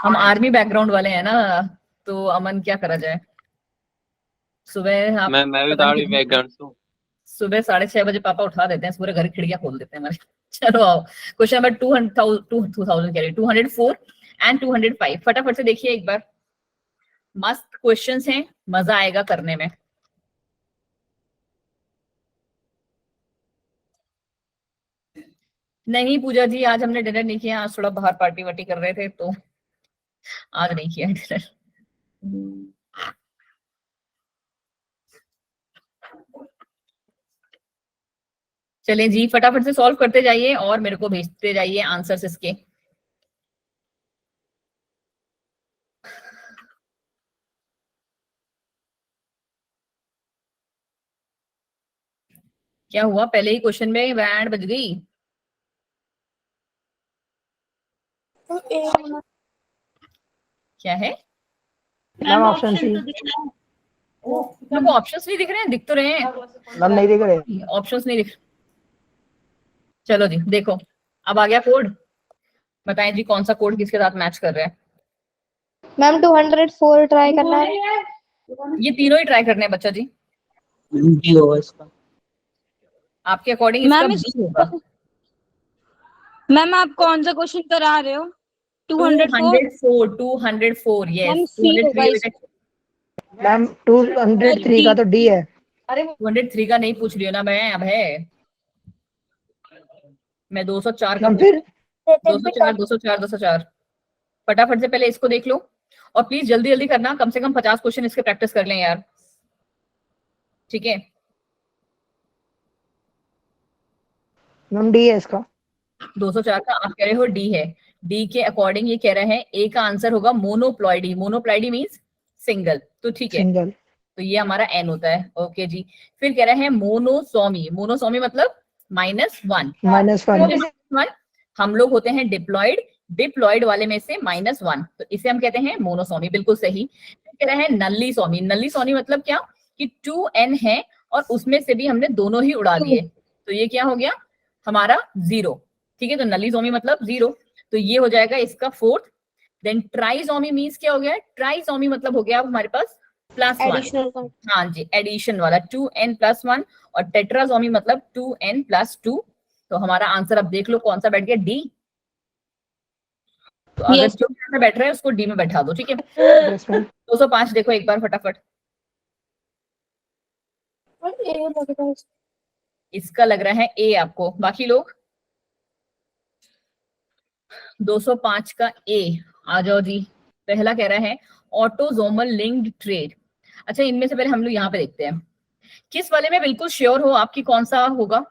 हम army background वाले हैं ना, तो अमन क्या करा जाए। सुबह आप मैं भी पता नहीं आर्मी बैकग्राउंड से हूँ। सुबह 6:30 बजे पापा उठा देते हैं, पूरे घर की खिड़कियां खोल देते हैं हमारे। चलो आओ, क्वेश्चन नंबर 2000 कह रही 204 एंड 205, फटाफट से देखिए एक बार। मस्त क्वेश्चंस हैं, मजा आएगा करने में। नहीं पूजा जी, आज हमने डिनर नहीं किया, आज थोड़ा बाहर पार्टी वार्टी कर रहे थे, तो आज नहीं किया डिनर। चलें जी, फटाफट से सॉल्व करते जाइए और मेरे को भेजते जाइए आंसर्स इसके। क्या हुआ, पहले ही क्वेश्चन में बैंड बज गई। क्या है मैम ऑप्शन सी। मेरे को ऑप्शंस नहीं दिख रहे हैं, दिख तो रहे हैं मैम नहीं दिख रहे, ऑप्शंस नहीं दिख। चलो जी देखो, अब आ गया कोड, बताएं जी कौन सा कोड किसके साथ मैच कर रहा है। मैम 204 ट्राई करना है। ये तीनों ही ट्राई करने हैं बच्चा जी, बी होगा इसका। आपके अकॉर्डिंग इसका बी होगा। मैम आप कौन सा क्वेश्चन करा रहे हो? 204 यस 203। मैम 203 का तो डी है। अरे 203 का नहीं पूछ रही हूँ ना मैं, अब है मैं 204 का मैम फिर 204 फटाफट से पहले इसको देख लो, और प्लीज जल्दी जल्दी करना, कम से कम 50 क्वेश्चन इसके प्रैक्टिस कर लें यार, ठीक है। मैम डी है इसका। 204 का आप कह रहे हो डी है, डी के अकॉर्डिंग ये कह रहे हैं ए का आंसर होगा मोनोप्लॉइडी। मोनोप्लॉइडी मींस सिंगल, तो ठीक है, सिंगल। तो ये हमारा एन होता है। ओके जी, फिर कह रहे हैं मोनोसोमी। मोनोसोमी मतलब -1। हम लोग होते हैं डिप्लॉइड, डिप्लॉइड वाले में से -1, तो इसे हम कहते हैं मोनोसोमी, बिल्कुल सही। फिर कह रहे हैं नल्ली सोमी। नल्ली सोमी मतलब क्या कि 2n है और उसमें से भी हमने दोनों ही उड़ा दिए, तो ये क्या हो गया हमारा 0, ठीक है। तो नल्लीसोमी मतलब 0, तो ये हो जाएगा इसका 4th। देन ट्राइसोमी मींस क्या हो गया, ट्राइसोमी मतलब हो गया अब हमारे पास +1, हाँ जी एडिशन वाला 2n + 1, और टेट्रासोमी मतलब 2n + 2। तो हमारा आंसर अब देख लो कौन सा बैठ गया, डी। तो अगर जो बैठ रहा है उसको डी में बैठा दो, ठीक है। 205 देखो एक बार फटाफट, इसका लग रहा है ए आपको, बाकी लोग 205 का ए आ जाओ जी। पहला कह रहा है ऑटोजोमल लिंक्ड ट्रेड। अच्छा इनमें से पहले हम लोग यहाँ पे देखते हैं किस वाले में बिल्कुल श्योर हो आपकी कौन सा होगा।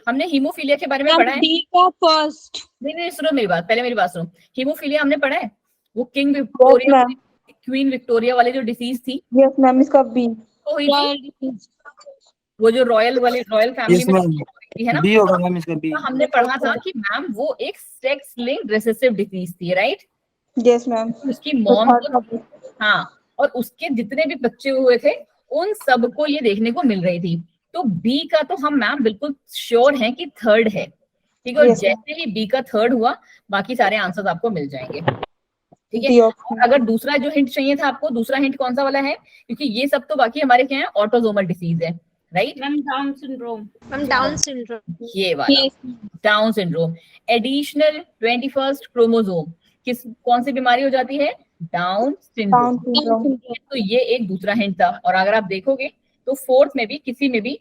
हमने हीमोफीलिया के बारे में पढ़ा है। डी का फर्स्ट। नहीं सुनो मेरी बात, पहले मेरी बात सुनो। हीमोफीलिया हमने पढ़ा है, वो किंग विक्टोरिया क्वीन विक्टोरिया वाली जो डिसीज थी। यस मैम, इसका बी हुई थी वो जो रॉयल फैमिली में थी, है ना। बी होगा मैम इसका, बी। तो हमने पढ़ा था कि मैम वो एक सेक्स लिंक्ड रिसेसिव डिसीज थी, राइट। Yes ma'am. उसकी मॉम हाँ, और उसके जितने भी बच्चे हुए थे उन सबको ये देखने को मिल रही थी। तो बी का तो हम मैम बिल्कुल श्योर हैं कि 3rd है, ठीक है। और जैसे ही बी का 3rd हुआ बाकी सारे आंसर्स आपको मिल जाएंगे, ठीक है। और अगर दूसरा जो हिंट चाहिए था आपको, दूसरा हिंट कौन सा वाला है, क्योंकि ये सब तो बाकी हमारे क्या है, ऑटोजोमल डिसीज है, राइट। Ma'am down syndrome. ये वाला down syndrome, additional 21st chromosome, कौन सी बीमारी हो जाती है, डाउन सिंड्रोम। तो ये एक दूसरा हिंट था। और अगर आप देखोगे तो 4th में भी किसी में भी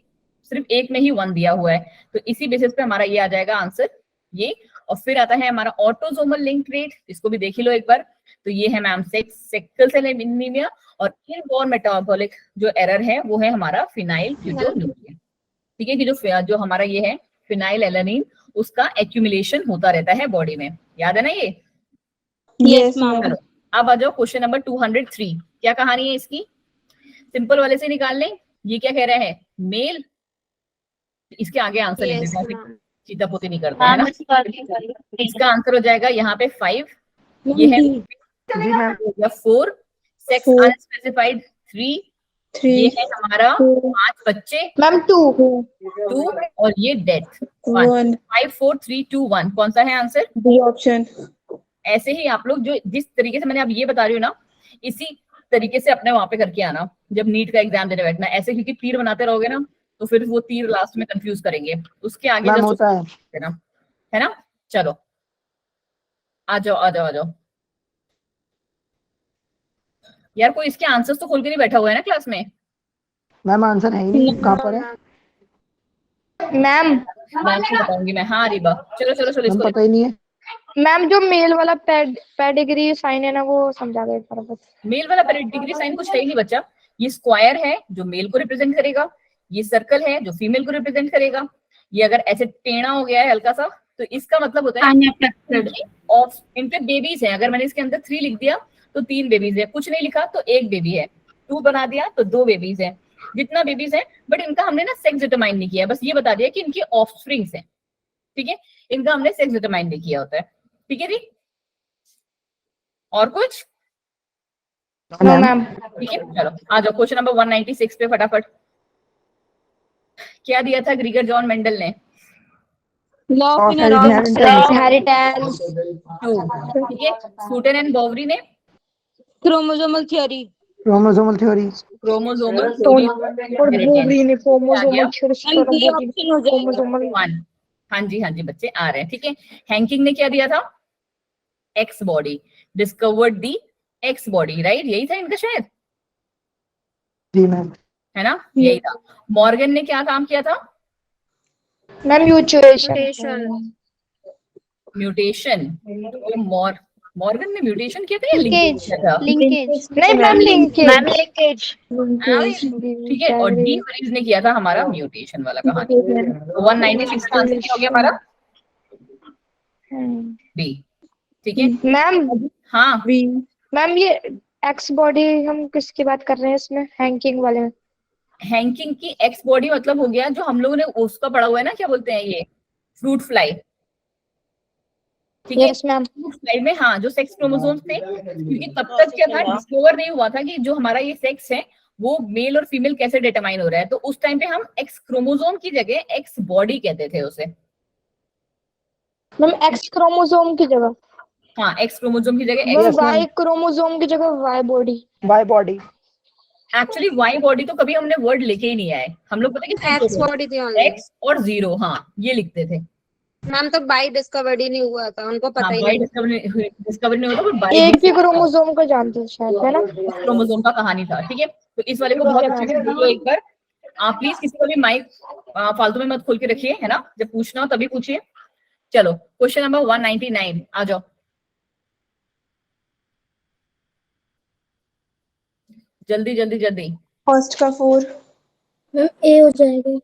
सिर्फ एक में ही 1 दिया हुआ है, तो इसी बेसिस पे हमारा ये आ जाएगा आंसर ये। और फिर आता है हमारा ऑटोजोमल लिंक ट्रेट, इसको भी देख ही लो एक बार। तो ये है मैम सिकल सेल एनीमिया, और इनबॉर्न मेटाबॉलिक जो एरर है वो है हमारा फिनाइलकेटोन्यूरिया, ठीक है। कि जो हमारा ये है फिनाइल एलानिन, उसका एक्यूमुलेशन होता रहता है बॉडी में, याद है ना ये। Yes ma'am. अब आ जाओ क्वेश्चन नंबर 203, क्या कहानी है इसकी, सिंपल वाले से निकाल लें। ये क्या कह रहे हैं, मेल, इसके आगे आंसर लिख देते हैं, सीधा पोती नहीं करते हैं ना। इसका आंसर हो जाएगा यहाँ पे 5, ये है 4, सेक्स अनस्पेसिफाइड 3, ये है हमारा 5 बच्चे मैम 2 और ये डेथ 1। 5 4 3 2 1 कौन सा है आंसर, बी ऑप्शन। ऐसे ही आप लोग जो जिस तरीके से मैंने अब ये बता रही हूँ ना, इसी तरीके से अपने वहां पे करके आना जब नीट का एग्जाम देने बैठना। ऐसे क्योंकि तीर बनाते रहोगे ना तो फिर वो तीर लास्ट में कंफ्यूज करेंगे, उसके आगे मैम जस्ट होता है। देना, है ना। चलो आ जाओ आ जाओ आ जाओ यार, कोई इसके आंसर्स तो खोल के नहीं बैठा हुआ है ना क्लास में। मैम आंसर है ही नहीं, कहाँ पर है? मैम मैम को बताऊंगी मैं। हाँ रिबा, चलो चलो चलो मैम इसको पता ही नहीं है। मैम जो मेल वाला पेडिग्री साइन है ना, वो समझा दो एक बार बस। मेल वाला डिग्री साइन कुछ है ही नहीं बच्चा। ये स्क्वायर है जो मेल को रिप्रेजेंट करेगा, ये सर्कल है जो फीमेल को रिप्रेजेंट करेगा। ये अगर ऐसे टेढ़ा हो गया है हल्का सा तो इसका मतलब होता है इनके बेबीज है। अगर मैंने इसके अंदर 3 लिख दिया तो 3 बेबीज है, कुछ नहीं लिखा तो 1 बेबी है, 2 बना दिया तो 2 बेबीज है, जितना बेबीज है। बट इनका हमने ना सेक्स डिटरमाइन नहीं किया, बस ये बता दिया कि इनकी ऑफस्प्रिंग्स है, ठीक है। इनका हमने सेक्स डिटरमाइन नहीं किया होता है, ठीक है जी। और कुछ? No ma'am. ठीक है, चलो आ जाओ क्वेश्चन नंबर 196 पे फटाफट। क्या दिया था ग्रीगर जॉन मेंडल ने? Law of Of inheritance. Inheritance. 2, ठीक है। सूटन एंड बॉवरी ने chromosomal theory. Chromosomal theory. Chromosomal और बोबरी ने क्रोमोसोमल थ्योरी। ऑप्शन हो जाएगा। 1। हाँ जी हाँ जी बच्चे आ रहे हैं, ठीक है। हैंकिंग ने क्या दिया था? एक्स बॉडी, डिस्कवर्ड दी एक्स बॉडी, राइट, यही था इनका शायद, जी मैम। है ना, यही था। मॉर्गन ने क्या काम किया था? मैम म्यूचुएशन। म्यूटेशन। मॉर्गन ने म्यूटेशन किया था या लिंकेज। लिंकेज किया था? लिंकेज नहीं मैम, लिंकेज। ठीक है। और डी वरीज ने किया था हमारा म्यूटेशन वाला कहानी। 196 का आंसर क्या हो गया हमारा? बी, ठीक है। मैम हाँ मैम ये एक्स बॉडी हम किसकी बात कर रहे हैं इसमें, हैंकिंग वाले में? हैंकिंग की एक्स बॉडी मतलब हो गया जो हम लोगों ने उसका पढ़ा हुआ है ना, क्या बोलते हैं ये, फ्रूट फ्लाई, ठीक है। Yes ma'am. फ्रूट फ्लाई में हाँ जो सेक्स क्रोमोसोम्स थे, क्योंकि तब तक क्या था, डिस्कवर नहीं हुआ था कि जो हमारा ये सेक्स है वो मेल और फीमेल कैसे डिटरमाइन हो रहा है, तो उस टाइम पे हम एक्स क्रोमोसोम की जगह एक्स बॉडी कहते थे उसे। मैम एक्स क्रोमोसोम की जगह, हाँ एक्स क्रोमोसोम की जगह मैम एक्स, वाई क्रोमोसोम की जगह Y body. Y body. Actually Y body तो कभी हमने वर्ड लेके ही नहीं आए हम लोग, पता है एक्स बॉडी थी ओनली। एक्स और 0, हाँ ये लिखते थे। मैम तो बाई डिस्कवर्ड ही नहीं हुआ था, उनको पता हाँ ही बाई नहीं। डिस्कवरी नहीं होता, बाई एक ही क्रोमोसोम को जानते हैं शायद, है ना? क्रोमोसोम का कहानी था, ठीक है। तो इस वाले को बहुत अच्छे से बोलो एक बार। आप प्लीज किसी को भी माइक फालतू में मत खोल के रखिए, है ना, जब पूछना हो तभी पूछिए। चलो क्वेश्चन नंबर 199 आ जाओ, जल्दी जल्दी जल्दी। फर्स्ट का 4। मैम ए हो जाएगा।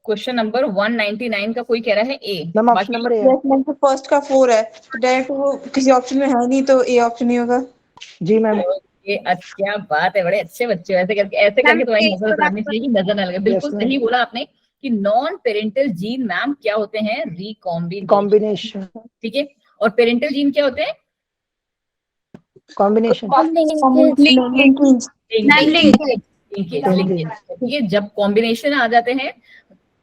क्वेश्चन नंबर 199 का कोई कह रहा है ए, मैम ऑप्शन नंबर ए है। यस मैम, तो फर्स्ट का 4 है, तो डायरेक्ट वो किसी ऑप्शन में है नहीं, तो ए ऑप्शन ही होगा। जी मैम। ये क्या बात है, बड़े अच्छे बच्चे हो। ऐसे करके तुम्हारी नजर उतारनी चाहिए कि नजर ना लगे। बिल्कुल Yes, सही बोला आपने कि नॉन पेरेंटल जीन मैम क्या होते हैं? कॉम्बिनेशन। ठीक है। और पेरेंटल जीन क्या होते हैं? कॉम्बिनेशन। लिंकेज। ठीक है, जब कॉम्बिनेशन आ जाते हैं,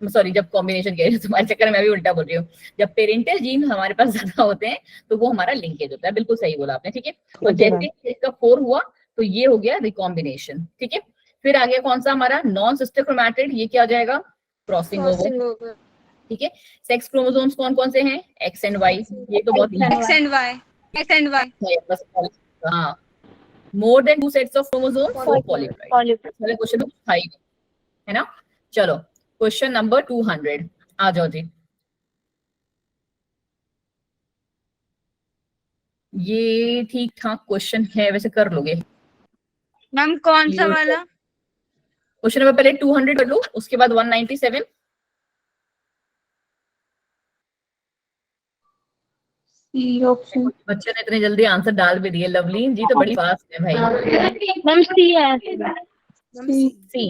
सॉरी जब कॉम्बिनेशन कह रही हूँ, तुम्हारे चक्कर में मैं भी उल्टा बोल रही हूँ, जब पेरेंटल जीन हमारे पास ज्यादा होते हैं तो वो हमारा लिंकेज होता है। बिल्कुल सही बोला आपने, ठीक है। और जैसे ही इसका 4 हुआ तो ये हो गया रिकॉम्बिनेशन, ठीक है। फिर आ गया कौन सा हमारा? नॉन सिस्टर क्रोमैटिड, ये क्या हो जाएगा? क्रॉसिंग ओवर, ठीक है। सेक्स क्रोमोसोम्स कौन कौन से हैं? एक्स एंड वाई, ये तो बहुत एक्स एंड वाई। हाँ, more than 2 sets of chromosomes for polyploid, वाले क्वेश्चन तो था ही, है ना। चलो क्वेश्चन नंबर 200 आ जाओ जी। ये ठीक ठाक क्वेश्चन है, वैसे कर लोगे। मैम कौन सा वाला? क्वेश्चन नंबर पहले 200 कर लो, उसके बाद 197। बच्चे ने इतने जल्दी आंसर डाल भी दिए। लवलीन जी तो बड़ी फास्ट है भाई। मैम सी है। सी।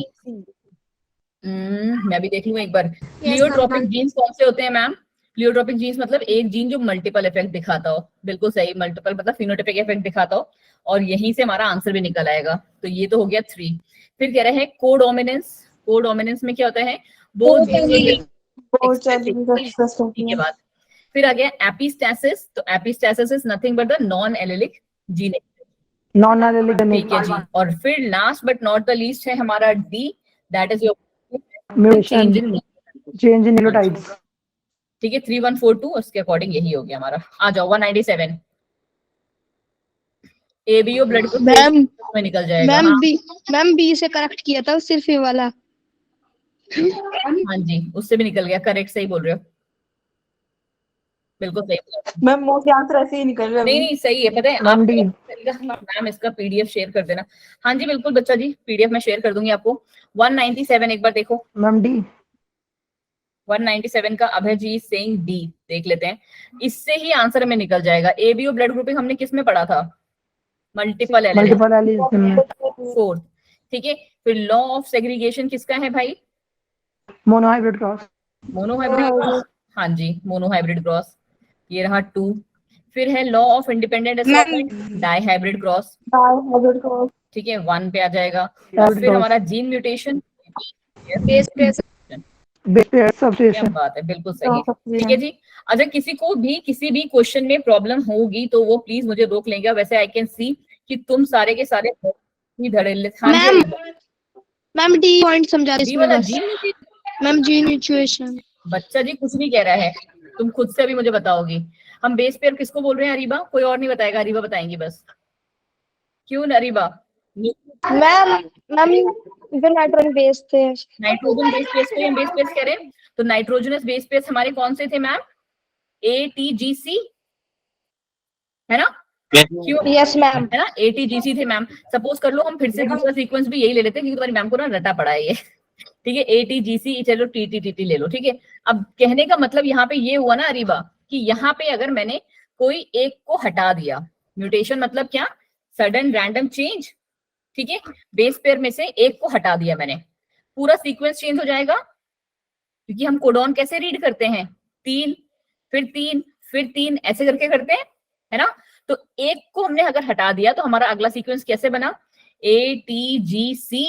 मैं भी देख लूँ एक बार। प्लियोट्रोपिक जीन्स कौन से होते हैं मैम? प्लियोट्रोपिक जीन्स मतलब एक जीन जो मल्टीपल इफेक्ट दिखाता हो। बिल्कुल सही, मल्टीपल मतलब फिनोटाइपिक इफेक्ट दिखाता हो, और यहीं से हमारा आंसर भी निकल आएगा। तो ये तो हो गया 3। फिर कह रहे हैं कोडोमिनेंस। कोडोमिनेंस में क्या होता है? बोथ के बाद फिर आ गया एपिस्टैसिस, तो epistasis is nothing but the non allelic gene, non allelic ठीक है जी। और फिर last but not the least है हमारा D, that is your mutation, change in, change in nucleotides. ठीक है 3142 उसके अकॉर्डिंग यही हो गया हमारा। आ जाओ 197 एबीओ ब्लड ग्रुप में निकल जाएगा। मैम बी से करेक्ट किया था सिर्फ ये वाला। हाँ जी उससे भी निकल गया, करेक्ट, सही बोल रहे हो, बिल्कुल सही। मैम मोस्ट आंसर ऐसे ही निकल रहा है। नहीं सही है, पता है आप मैम इसका पीडीएफ शेयर कर देना। हाँ जी बिल्कुल बच्चा जी, पीडीएफ मैं शेयर कर दूंगी आपको। 197 एक बार देखो मैम डी, 197 का अभय जी सेइंग डी, देख लेते हैं, इससे ही आंसर में निकल जाएगा। एबीओ ब्लड ग्रुपिंग हमने किस में पढ़ा था? मल्टीपल एलिमेंट में, फोर्थ, ठीक है। फिर लॉ ऑफ सेग्रीगेशन किसका है भाई? मोनोहाइब्रिड क्रॉस, मोनोहाइब्रिड क्रॉस, हाँ जी मोनोहाइब्रिड क्रॉस, ये रहा 2। फिर है law of independent dihybrid cross, ठीक है 1 पे आ जाएगा। और फिर हमारा gene mutation, base pair substitution, क्या बात है, बिल्कुल सही, ठीक है जी। अगर किसी को भी किसी भी क्वेश्चन में प्रॉब्लम होगी तो वो प्लीज मुझे रोक लेंगे। वैसे आई कैन सी कि तुम सारे के सारे धड़ल्ले। मैम डी पॉइंट समझा डी इसमें वाला बस। जी मैम जी म्यूचुएशन। बच्चा जी कुछ नहीं कह रहा है, तुम खुद से अभी मुझे बताओगी। हम बेस पेयर किसको बोल रहे हैं अरीबा? कोई और नहीं बताएगा, अरीबा बताएंगी बस। क्यों अरीबा? मैम इधर नाइट्रोजन बेस थे। नाइट्रोजन बेस पेस को हम बेस पेस कह रहे हैं, तो नाइट्रोजनस बेस पेस हमारे कौन से थे मैम? ATGC है ना? क्यों? Yes ma'am. है ना, ATGC थे मैम। सपोज कर लो हम फिर से दूसरा सीक्वेंस भी यही ले लेते हैं क्योंकि तुम्हारी मैम को ना रटा पड़ा है ये, ठीक है। ATGC चलो TTTT ले लो, ठीक है। अब कहने का मतलब यहाँ पे ये हुआ ना अरीबा कि यहाँ पे अगर मैंने कोई एक को हटा दिया, म्यूटेशन मतलब क्या? सडन रैंडम चेंज, ठीक है। बेस पेयर में से एक को हटा दिया मैंने, पूरा सीक्वेंस चेंज हो जाएगा क्योंकि हम कोडॉन कैसे रीड करते हैं? 3 फिर 3 फिर 3 ऐसे करके करते हैं, है ना। तो एक को हमने अगर हटा दिया तो हमारा अगला सीक्वेंस कैसे बना? ATGC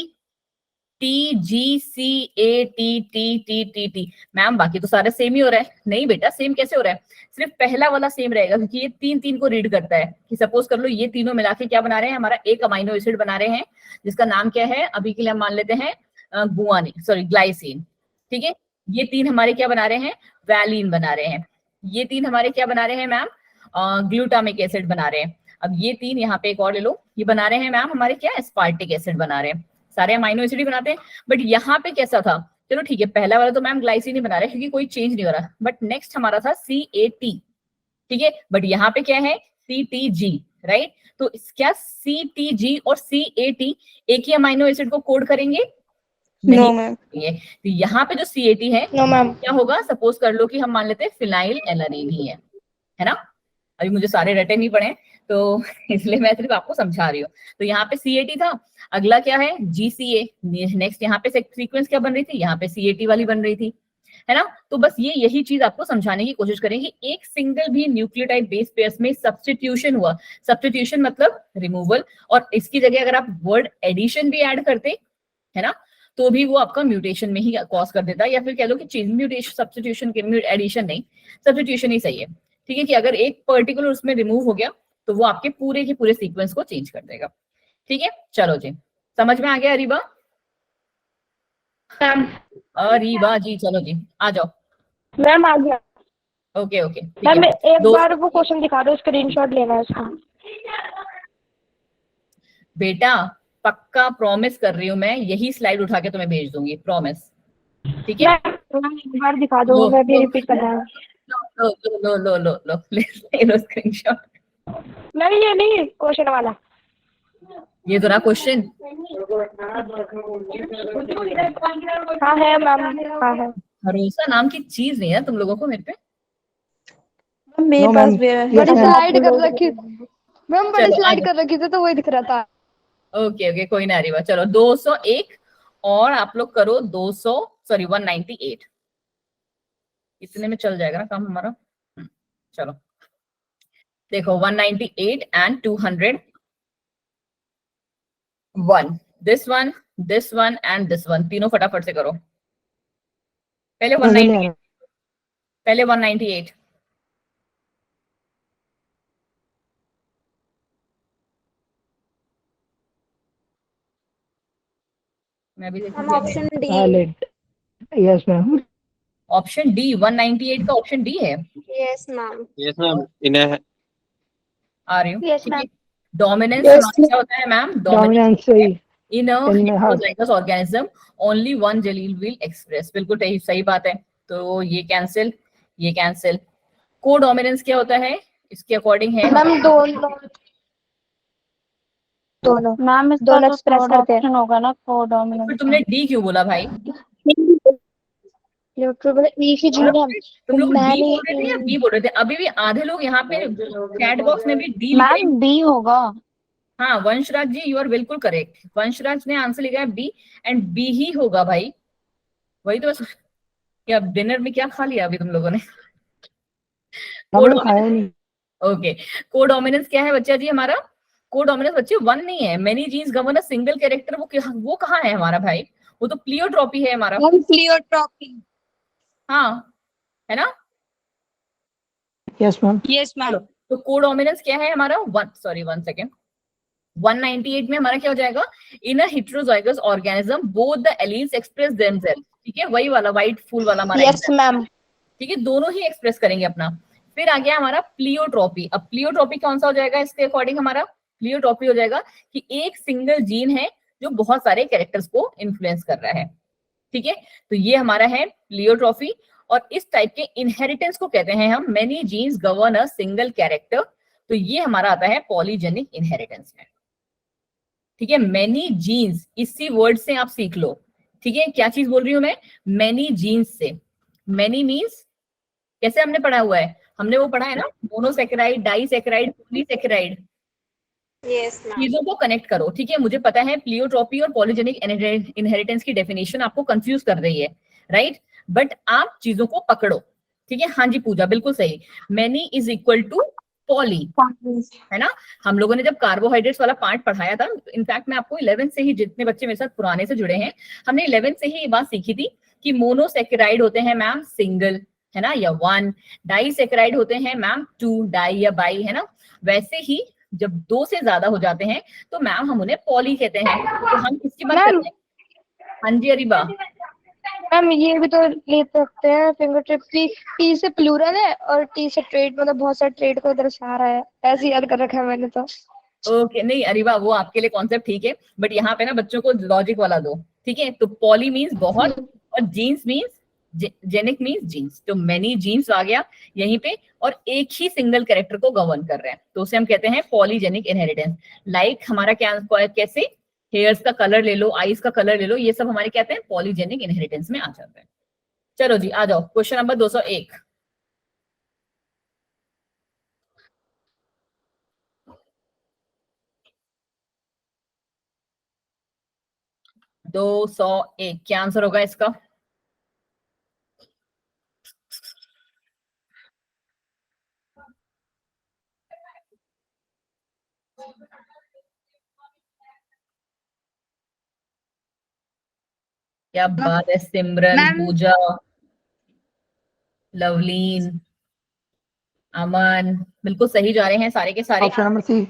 TGC ATTTTT। मैम बाकी तो सारे सेम ही हो रहा है। नहीं बेटा सेम कैसे हो रहा है? सिर्फ पहला वाला सेम रहेगा क्योंकि ये 3 को रीड करता है। कि सपोज कर लो ये तीनों मिला के क्या बना रहे हैं? हमारा एक अमाइनो एसिड बना रहे हैं जिसका नाम क्या है? अभी के लिए हम मान लेते हैं ग्लाइसिन, ठीक है। ये 3 हमारे क्या बना रहे हैं? वैलिन बना रहे हैं। ये 3 हमारे क्या बना रहे हैं मैम? ग्लूटामिक एसिड बना रहे हैं। अब ये 3 यहाँ पे एक और ले लो, ये बना रहे हैं मैम हमारे क्या? एस्पार्टिक एसिड बना रहे हैं। सारे अमाइनो एसिड ही बनाते हैं, बट यहाँ पे कैसा था? चलो ठीक है, पहला वाला तो मैम ग्लाइसिन ही बना रहे हैं क्योंकि कोई चेंज नहीं हो रहा, बट नेक्स्ट हमारा था CAT, ठीक है। बट यहाँ पे क्या है? CTG, right. तो क्या CTG और CAT एक ही अमाइनो एसिड को कोड करेंगे? No ma'am. तो यहाँ पे जो CAT है नो मैम। क्या होगा? सपोज कर लो कि हम मान लेते हैं फिनाइल एलानिन ही है ना। अभी मुझे सारे रटे नहीं पड़े तो इसलिए मैं सिर्फ आपको समझा रही हूँ। तो यहाँ पे CAT था, अगला क्या है? GCA, नेक्स्ट यहाँ पे सीक्वेंस क्या बन रही थी? यहाँ पे CAT वाली बन रही थी, है ना। तो बस यही चीज आपको समझाने की कोशिश करेंगे। एक सिंगल भी न्यूक्लियोटाइड बेस पेयर्स में सब्स्टिट्यूशन हुआ, सब्स्टिट्यूशन मतलब रिमूवल, और इसकी जगह अगर आप वर्ड एडिशन भी ऐड करते, है ना, तो भी वो आपका म्यूटेशन में ही कॉज कर देता है, या फिर कह लो कि चेंज म्यूटेशन, सब्स्टिट्यूशन के एडिशन नहीं, सब्स्टिट्यूशन ही सही है, ठीक है। कि अगर एक पर्टिकुलर उसमें रिमूव हो गया तो वो आपके पूरे के पूरे सीक्वेंस को चेंज कर देगा, ठीक है। चलो जी, समझ में आ गया अरीबा? अरीबा जी चलो जी आ जाओ। मैम आ गया। ओके ओके मैम एक बार वो क्वेश्चन दिखा दो, स्क्रीनशॉट लेना है उसका। बेटा पक्का प्रॉमिस कर रही हूँ मैं, यही स्लाइड उठा के तुम्हें भेज दूंगी, प्रॉमिस, ठीक है। मैम एक बार दिखा दो, मैं भी रिपीट करना है। लो ले लो स्क्रीनशॉट। नहीं ये नहीं क्वेश्चन वाला, ये तो ना क्वेश्चन। हाँ है मैम, हाँ है। भरोसा नाम की चीज नहीं है तुम लोगों को मेरे पे। मेरे No, पास ma'am. भी है। Yes, ma'am. स्लाइड कर रखी मैम, बड़ी चलो, स्लाइड आगे। कर रखी थी तो वही दिख रहा था। ओके ओके कोई ना अरीबा। चलो 201 और आप लोग करो 198, इतने में चल जाएगा ना काम हमारा। चलो देखो 198 and 201, this one and this one, तीनों फटाफट से करो। पहले 198, मैं भी मैम देखूंगी। Option D. Valid. Yes, ma'am. Option D 198 का ऑप्शन डी है। Yes ma'am. Yes, ma'am. In a आ रही हूँ, Yes, ठीक है। ma'am. डोमिनेंस Yes, हमारा क्या होता है मैम? Dominance सही in a in the heart. Heterozygous organism only one allele will express. बिल्कुल सही बात है। तो ये कैंसिल, ये कैंसिल। कोडोमिनेंस क्या होता है इसके अकॉर्डिंग है? मैम दोनों दोनों मैम इसका दोनों तो एक्सप्रेस थर्ड करते हैं। ऑप्शन होगा ना, फिर कोडोमिनेंस तुमने डी क्यों बोला भाई? न्यूट्रल एक ही जीन है। तुम लोग डी मैंने बोल रहे थे या बी बोल रहे थे? अभी भी आधे लोग यहाँ पे चैट बॉक्स में भी डी लिखे हैं। मैम बी होगा। हाँ वंशराज जी, यू आर बिल्कुल करेक्ट। वंशराज ने आंसर लिखा है बी, एंड बी ही होगा भाई। वही तो बस। क्या डिनर में क्या खा लिया अभी तुम लोगों ने? हमने खाया नहीं। ओके, कोडोमिनेंस क्या है बच्चा जी हमारा? कोडोमिनेंस बच्चे वन नहीं है। Many genes govern a single character, वो कहाँ है हमारा भाई? वो तो प्लियोट्रॉपी है हमारा। प्लियोट्रॉपी। हाँ, है ना? Yes, ma'am. Yes ma'am. तो कोडोमिनेंस क्या है हमारा? One second. 198 में हमारा क्या हो जाएगा? In a heterozygous organism both the alleles express themselves. ठीक है, वही वाला व्हाइट फूल वाला हमारा। Yes ma'am. ठीक है, दोनों ही एक्सप्रेस करेंगे अपना। फिर आ गया हमारा प्लियोट्रॉपी। अब प्लियोट्रॉपी कौन सा हो जाएगा इसके अकॉर्डिंग? हमारा प्लियोट्रॉपी हो जाएगा कि एक सिंगल जीन है जो बहुत सारे कैरेक्टर्स को इन्फ्लुएंस कर रहा है। ठीक है, तो ये हमारा है प्लियोट्रॉपी। और इस टाइप के इनहेरिटेंस को कहते हैं हम many genes govern a single character. तो ये हमारा आता है पॉलीजेनिक इनहेरिटेंस में। ठीक है, मेनी जीन्स इसी वर्ड से आप सीख लो। ठीक है, क्या चीज बोल रही हूं मैं? मेनी जीन्स से। मेनी मीन्स कैसे हमने पढ़ा हुआ है? हमने वो पढ़ा है ना, monosaccharide, disaccharide, polysaccharide. Yes ma'am. चीजों को कनेक्ट करो। ठीक है, मुझे पता है प्लियोट्रॉपी और पॉलीजेनिक इनहेरिटेंस की डेफिनेशन आपको कंफ्यूज कर रही है, राइट? बट आप चीजों को पकड़ो। ठीक है, हाँ जी पूजा बिल्कुल सही। Many is equal to poly, है ना? हम लोगों ने जब कार्बोहाइड्रेट्स वाला पार्ट पढ़ाया था, इनफैक्ट मैं आपको 11th से ही, जितने बच्चे मेरे साथ पुराने से जुड़े हैं, हमने 11th से ही ये बात सीखी थी कि मोनोसेकेराइड होते हैं मैम सिंगल, है ना, या वन। डाइसेकेराइड होते हैं मैम टू, डाई या बाई, है ना? वैसे ही जब दो से ज्यादा हो जाते हैं तो मैम हम उन्हें पॉली कहते हैं। तो हम किसकी बात करते हैं? हाँ जी अरीबा। मैम ये भी तो ले सकते हैं फिंगर ट्रिप की, टी से प्लूरल है और टी से ट्रेड, मतलब बहुत सारे ट्रेड को दर्शा रहा है, ऐसे याद कर रखा है मैंने तो। ओके, नहीं अरीबा वो आपके लिए कॉन्सेप्ट ठीक है, बट यहाँ पे ना बच्चों को लॉजिक वाला दो। ठीक है, तो पॉली मीन्स बहुत, और genes means, genic means genes. तो मेनी जीन्स आ गया यहीं पे, और एक ही सिंगल कैरेक्टर को गवर्न कर रहे हैं, तो उसे हम कहते हैं पॉलीजेनिक इनहेरिटेंस। लाइक हमारा क्या, कैसे हेयर्स का कलर ले लो, आईज का कलर ले लो, ये सब हमारे कहते हैं पॉलीजेनिक इनहेरिटेंस में आ जाते हैं। चलो जी आ जाओ, क्वेश्चन नंबर 201। 201 क्या आंसर होगा इसका? क्या बात है सिमरन, मैम। पूजा, लवलीन, अमन, बिल्कुल सही जा रहे हैं सारे के सारे। Option number C.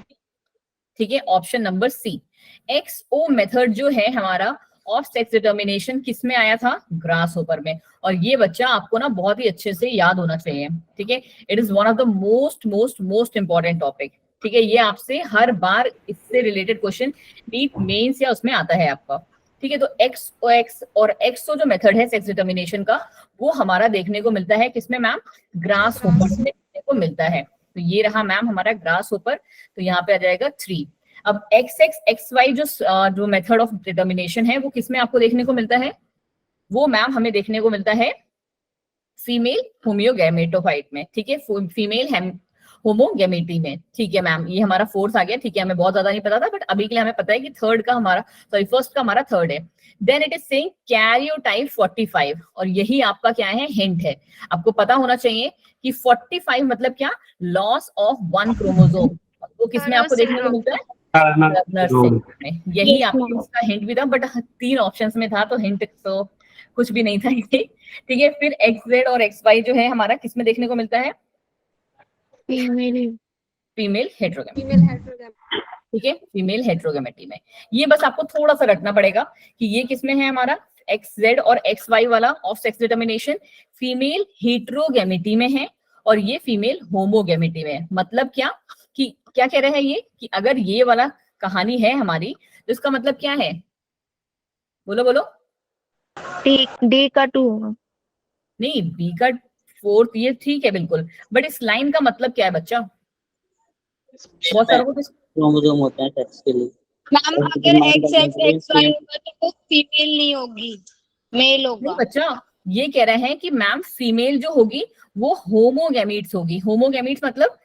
ठीक है, option number C. XO method जो है हमारा ऑफ सेक्स डिटर्मिनेशन किस में आया था? ग्रास होपर में। और ये बच्चा आपको ना बहुत ही अच्छे से याद होना चाहिए। ठीक है, it is one of the most most most important topic. ठीक है, ये आपसे हर बार इससे रिलेटेड क्वेश्चन नीट मेंस या उसमें आता है आपका। ठीक है, तो XOX और XO जो मेथड है सेक्स डिटर्मिनेशन का, वो हमारा देखने को मिलता है किसमें मैम? ग्रास होपर में देखने को मिलता है। तो ये रहा मैम हमारा ग्रास होपर, तो यहाँ पे आ जाएगा 3। अब XX XY जो मेथड ऑफ डिटर्मिनेशन है वो किसमें आपको देखने को मिलता है? वो मैम हमें देखने को मिलता है फीमेल होमियोगैमेटोफाइट में। ठीक है, फीमेल होमोगैमेटी में। ठीक है मैम, ये हमारा फोर्थ आ गया। ठीक है, हमें बहुत ज्यादा नहीं पता था, बट अभी के लिए हमें पता है कि थर्ड का हमारा, सॉरी फर्स्ट का हमारा थर्ड है। Then it is saying karyotype 45, और यही आपका क्या है? हिंट है। आपको पता होना चाहिए कि 45 मतलब क्या? Loss of one chromosome. वो किसमें आपको देखने को मिलता है? टर्नर सिंड्रोम में। यही आपको इसका हिंट भी था, बट 3 ऑप्शंस में था तो हिंट तो कुछ भी नहीं था ये। ठीक है, फिर XZ और XY जो है हमारा किसमें देखने को मिलता है? Female female हेटेरोगैमी। फीमेल हेटेरोगैमी। ठीक है, फीमेल हेटेरोगैमेटी में। ये बस आपको थोड़ा सा रखना पड़ेगा कि ये किसमें है हमारा XZ और XY वाला of sex determination female heterogamety में है और ये फीमेल होमोगैमेटी में है। मतलब क्या कि क्या कह रहे हैं ये कि अगर ये वाला कहानी है हमारी तो इसका मतलब क्या है, बोलो बोलो। डी का 2 होगा। नहीं, बी का 4 ये ठीक है बिल्कुल, बट इस लाइन का मतलब क्या है बच्चा? बहुत सारों को क्रोमोसोम होता है सेक्स के लिए। मैम अगर XXXY होगा तो वो फीमेल नहीं होगी, मेल नहीं होगा। बच्चा, ये कह रहे हैं कि मैम फीमेल जो होगी वो होमोगैमीट्स होगी। होमोगैमीट्स मतलब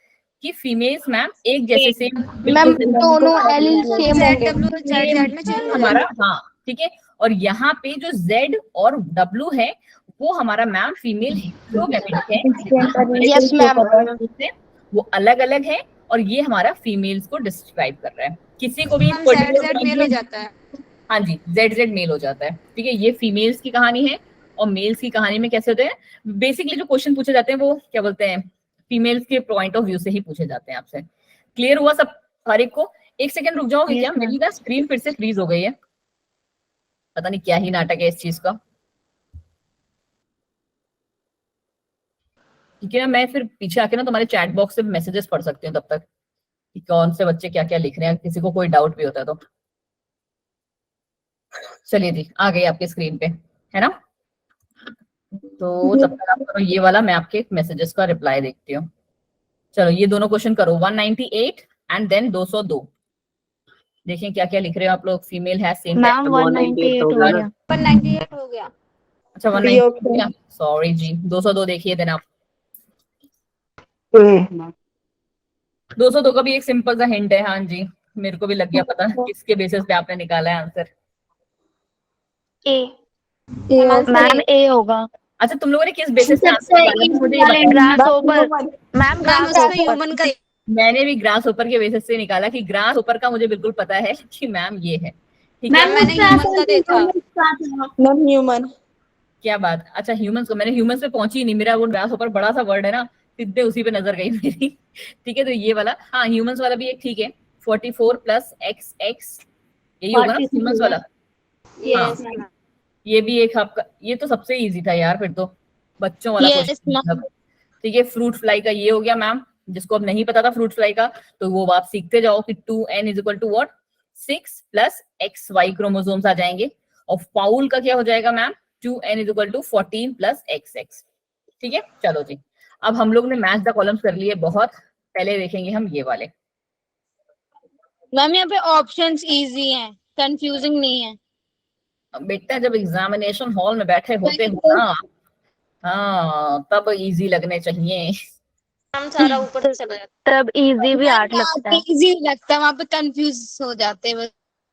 कि फीमेल्स मैम एक जैसे सेम मैम दोनों एलील सेम होंगे। Z में चेंज हमारा, हाँ ठीक है। और यहाँ पे जो Z और W है वो हमारा मैम फीमेल हेटेरोगैमेट है। Yes ma'am. वो अलग अलग है और ये हमारा फीमेल्स को डिस्क्राइब कर रहा है। किसी को भी Z मेल हो जाता है। हाँ जी, Z मेल हो जाता है। ठीक है, ये फीमेल्स की कहानी है और मेल्स की कहानी में कैसे होते हैं। बेसिकली जो क्वेश्चन पूछे जाते हैं वो क्या बोलते हैं, फीमेल्स के पॉइंट ऑफ व्यू से ही पूछे जाते हैं आपसे। क्लियर हुआ सब हर एक को? एक सेकंड रुक जाओगे क्या? मेरी ना स्क्रीन फिर से फ्रीज हो गई है, पता नहीं क्या ही नाटक है इस चीज का। ठीक है ना, मैं फिर पीछे आके ना तुम्हारे चैट बॉक्स से मैसेजेस पढ़ सकती हूँ तब तक कि कौन से बच्चे क्या क्या लिख रहे हैं, किसी को कोई डाउट भी होता है तो। चलिए जी, आ गई आपकी स्क्रीन पे, है ना? तो तब तक आप करो ये वाला, मैं आपके मैसेजेस का रिप्लाई देखती हूँ। चलो ये दोनों क्वेश्चन करो, 198 एंड देन 202। देखें क्या क्या लिख रहे हो आप लोग। फीमेल है सेम मैम 198 हो गया। 198 हो गया। अच्छा 198 हो गया, सॉरी जी। 202 देखिए देन आप। 202 का भी एक सिंपल सा हिंट है। हाँ जी, मेरे को भी लग गया पता किसके बेसिस पे आपने निकाला है आंसर। मैम ए होगा। अच्छा तुम लोगों ने किस बेसिस पे आंसर निकाला मुझे ये बताओ। ग्रास ओपर। मैम मैम उसमें ह्यूमन का मैंने भी ग्रास ऊपर के बेसिस से निकाला कि ग्रास ऊपर का मुझे बिल्कुल पता है कि मैम ये है। ठीक है, मैंने ह्यूमन का देखा। Ma'am human. क्या बात। अच्छा ह्यूमंस को, मैंने ह्यूमंस पे पहुंची ही नहीं, मेरा वो ग्रास ऊपर बड़ा सा वर्ड है ना, सीधे उसी पे नजर गई मेरी। ठीक है, तो ये वाला, हाँ ह्यूमंस वाला भी एक ठीक है। 44 प्लस XX यही होगा ना ह्यूमंस वाला। यस हाँ, ये भी एक आपका, ये तो सबसे इजी था यार फिर तो, बच्चों वाला क्वेश्चन। ठीक है, फ्रूट फ्लाई का ये हो गया मैम, जिसको अब नहीं पता था फ्रूट फ्लाई का तो वो आप सीखते जाओ कि 2n is equal to what 6 plus XY chromosomes आ जाएंगे। और फाउल का क्या हो जाएगा ma'am 2n is equal to 14 plus XX। ठीक है, चलो जी, अब हम लोग ने मैच द कॉलम्स कर लिए बहुत। पहले देखेंगे हम ये वाले। मैम यहाँ पे ऑप्शंस इजी हैं, कंफ्यूजिंग नहीं है। बेटा जब एग्जामिनेशन हॉल में बैठे होते हो ना, हाँ तब इजी लगने चाहिए। हम सारा ऊपर से चला जाता तब इजी भी 8 लगता है। इजी लगता है, वहाँ पे कंफ्यूज हो जाते हैं।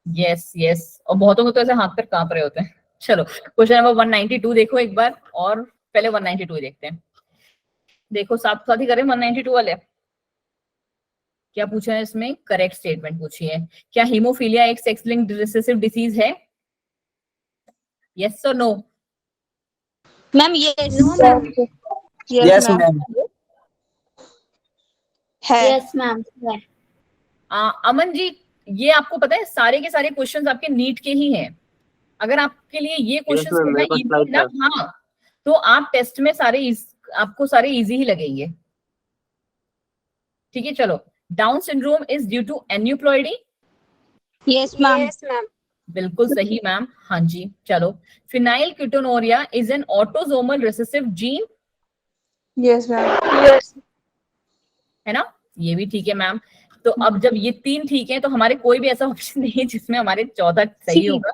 यस यस, और बहुतों को तो ऐसे हाथ पर कांप रहे होते हैं। चलो क्वेश्चन नंबर 192 देखो एक बार, और पहले 192 देखते हैं। देखो साथ साथ ही करें 192 वाले। क्या पूछा है इसमें? करेक्ट स्टेटमेंट पूछी है। क्या हीमोफीलिया एक सेक्स लिंक्ड रिसेसिव डिसीज है? यस और नो? Ma'am yes ma'am. है। मैम अमन जी, ये आपको पता है सारे के सारे क्वेश्चंस आपके नीट के ही हैं। अगर आपके लिए ये क्वेश्चंस ma'am, मेरे पास slide ना, हाँ तो आप टेस्ट में सारे आपको सारे इजी ही लगेंगे। ठीक है, चलो। Down syndrome is due to aneuploidy. Yes ma'am बिल्कुल सही मैम, हाँ जी। चलो, phenylketonuria is an autosomal recessive gene. Yes ma'am. है ना, ये भी ठीक है मैम। तो अब जब ये 3 ठीक है तो हमारे कोई भी ऐसा ऑप्शन नहीं है जिसमें हमारे चौथा सही होगा,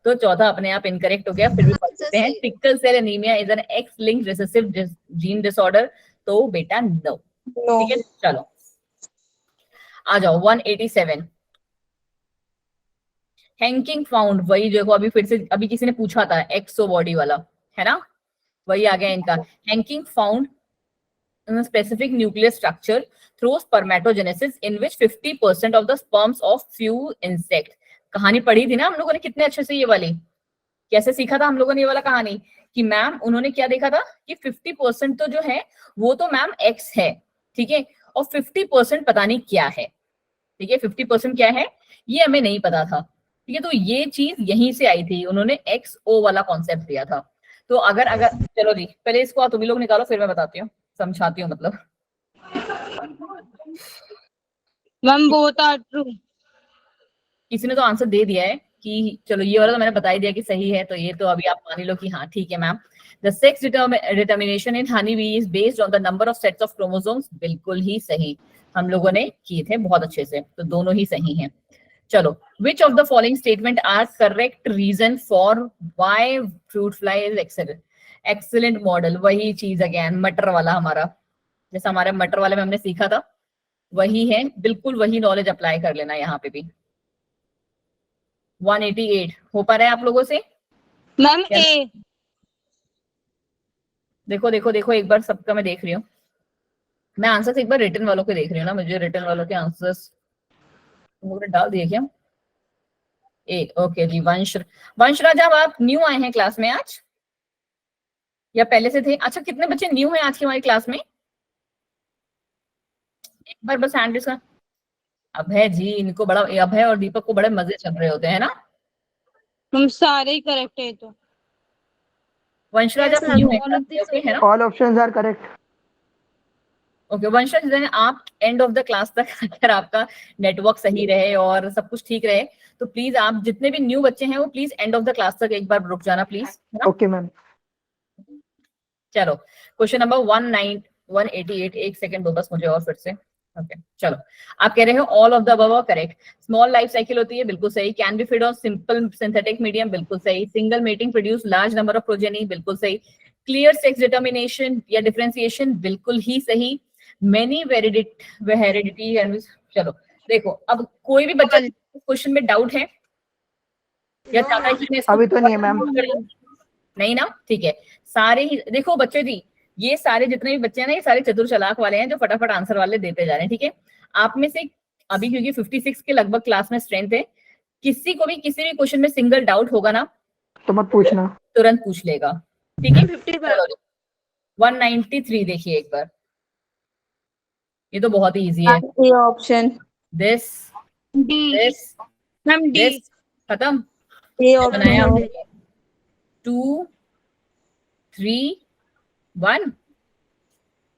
तो चौथा अपने आप इनकरेक्ट हो गया। फिर भी पढ़ सकते हैं। Sickle cell anaemia is an X linked recessive gene disorder, तो बेटा नो। ठीक है, चलो आ जाओ 187। हैंकिंग फाउंड, वही देखो अभी फिर से, अभी किसी ने पूछा था एक्सो बॉडी वाला, है ना, वही आ गया इनका। Henking found specific nucleus structure through spermatogenesis in which 50% of the sperms of few insect। कहानी पढ़ी थी ना हम लोगों ने कितने अच्छे से। ये वाली कैसे सीखा था हम लोगों ने ये वाला कहानी कि मैम उन्होंने क्या देखा था कि 50% तो जो है वो तो मैम एक्स है, ठीक है, और 50% पता नहीं क्या है। ठीक है, 50% क्या है ये हमें नहीं पता था, ठीक है, तो ये चीज यहीं से आई थी, उन्होंने XO वाला कॉन्सेप्ट दिया था। तो अगर अगर चलो जी पहले इसको तुम ही लोग निकालो, फिर मैं बताती हूँ, समझाती हूँ मतलब। Ma'am both are true. किसी ने तो आंसर दे दिया है कि चलो ये वाला तो मैंने बता ही दिया कि सही है, तो ये तो अभी आप मान ही लो कि हाँ ठीक है ma'am. The sex determination in honey bee is based on the number of sets of chromosomes, बिल्कुल ही सही, हम लोगों ने किए थे बहुत अच्छे से, तो दोनों ही सही हैं। चलो, which of the following statement are correct reason for why fruit fly is excellent. Excellent model, वही चीज अगेन मटर वाला हमारा, जैसा हमारे मटर वाले में हमने सीखा था वही है, बिल्कुल वही नॉलेज अप्लाई कर लेना यहाँ पे भी। 188 हो पा रहा है आप लोगों से? मैम ए। देखो देखो देखो एक बार सबका मैं देख रही हूँ, मैं आंसर्स एक बार रिटर्न वालों के देख रही हूँ ना, मुझे रिटर्न वालों के आंसर्स डाल दिए क्या? एक ओके जी। वंशराज आप न्यू आए हैं क्लास में आज या पहले से थे? अच्छा कितने बच्चे न्यू हैं आज की हमारी क्लास में? एक बार बस हैंड रेज का। अभय जी, इनको बड़ा, अभय और दीपक को बड़े मजे चल रहे होते हैं ना। हम सारे ही करेक्ट है तो। वंशराज आप न्यू है ओके है ना? All options are correct. Okay Vanshraj, then आप एंड ऑफ द क्लास तक अगर आपका नेटवर्क सही रहे और सब कुछ ठीक रहे तो प्लीज आप जितने भी न्यू बच्चे हैं वो please and of the class तक एक बार रुक जाना प्लीज। Okay ma'am. चलो क्वेश्चन नंबर 188, एक सेकंड दो बस मुझे और फिर से। ओके चलो, आप कह रहे हो all of the above correct. Small life cycle होती है, बिल्कुल सही। Can be feed on simple synthetic medium, बिल्कुल सही। Single mating produce large number of progeny, बिल्कुल सही। क्लियर सेक्स डिटर्मिनेशन या डिफरेंशिएशन, बिल्कुल ही सही। Many heredity. चलो देखो, अब कोई भी बच्चा क्वेश्चन में डाउट है या चाहता है कि मैं इसको अभी तो नहीं है मैम। नहीं ना, ठीक है। सारे ही देखो बच्चे जी, ये सारे जितने भी बच्चे हैं ना, ये सारे चतुर चालाक वाले हैं जो फटाफट आंसर वाले देते जा रहे हैं, ठीक है। आप में से अभी क्योंकि 56 के लगभग क्लास में स्ट्रेंथ है, किसी को भी किसी भी क्वेश्चन में सिंगल डाउट होगा ना तो मत पूछना, तुरंत पूछ लेगा, ठीक है। 193 देखिए एक बार, ये तो बहुत ही इजी है। A option. This D. This ma'am D. This खत्म। ए बनाया ऑप्शन। 2 3 1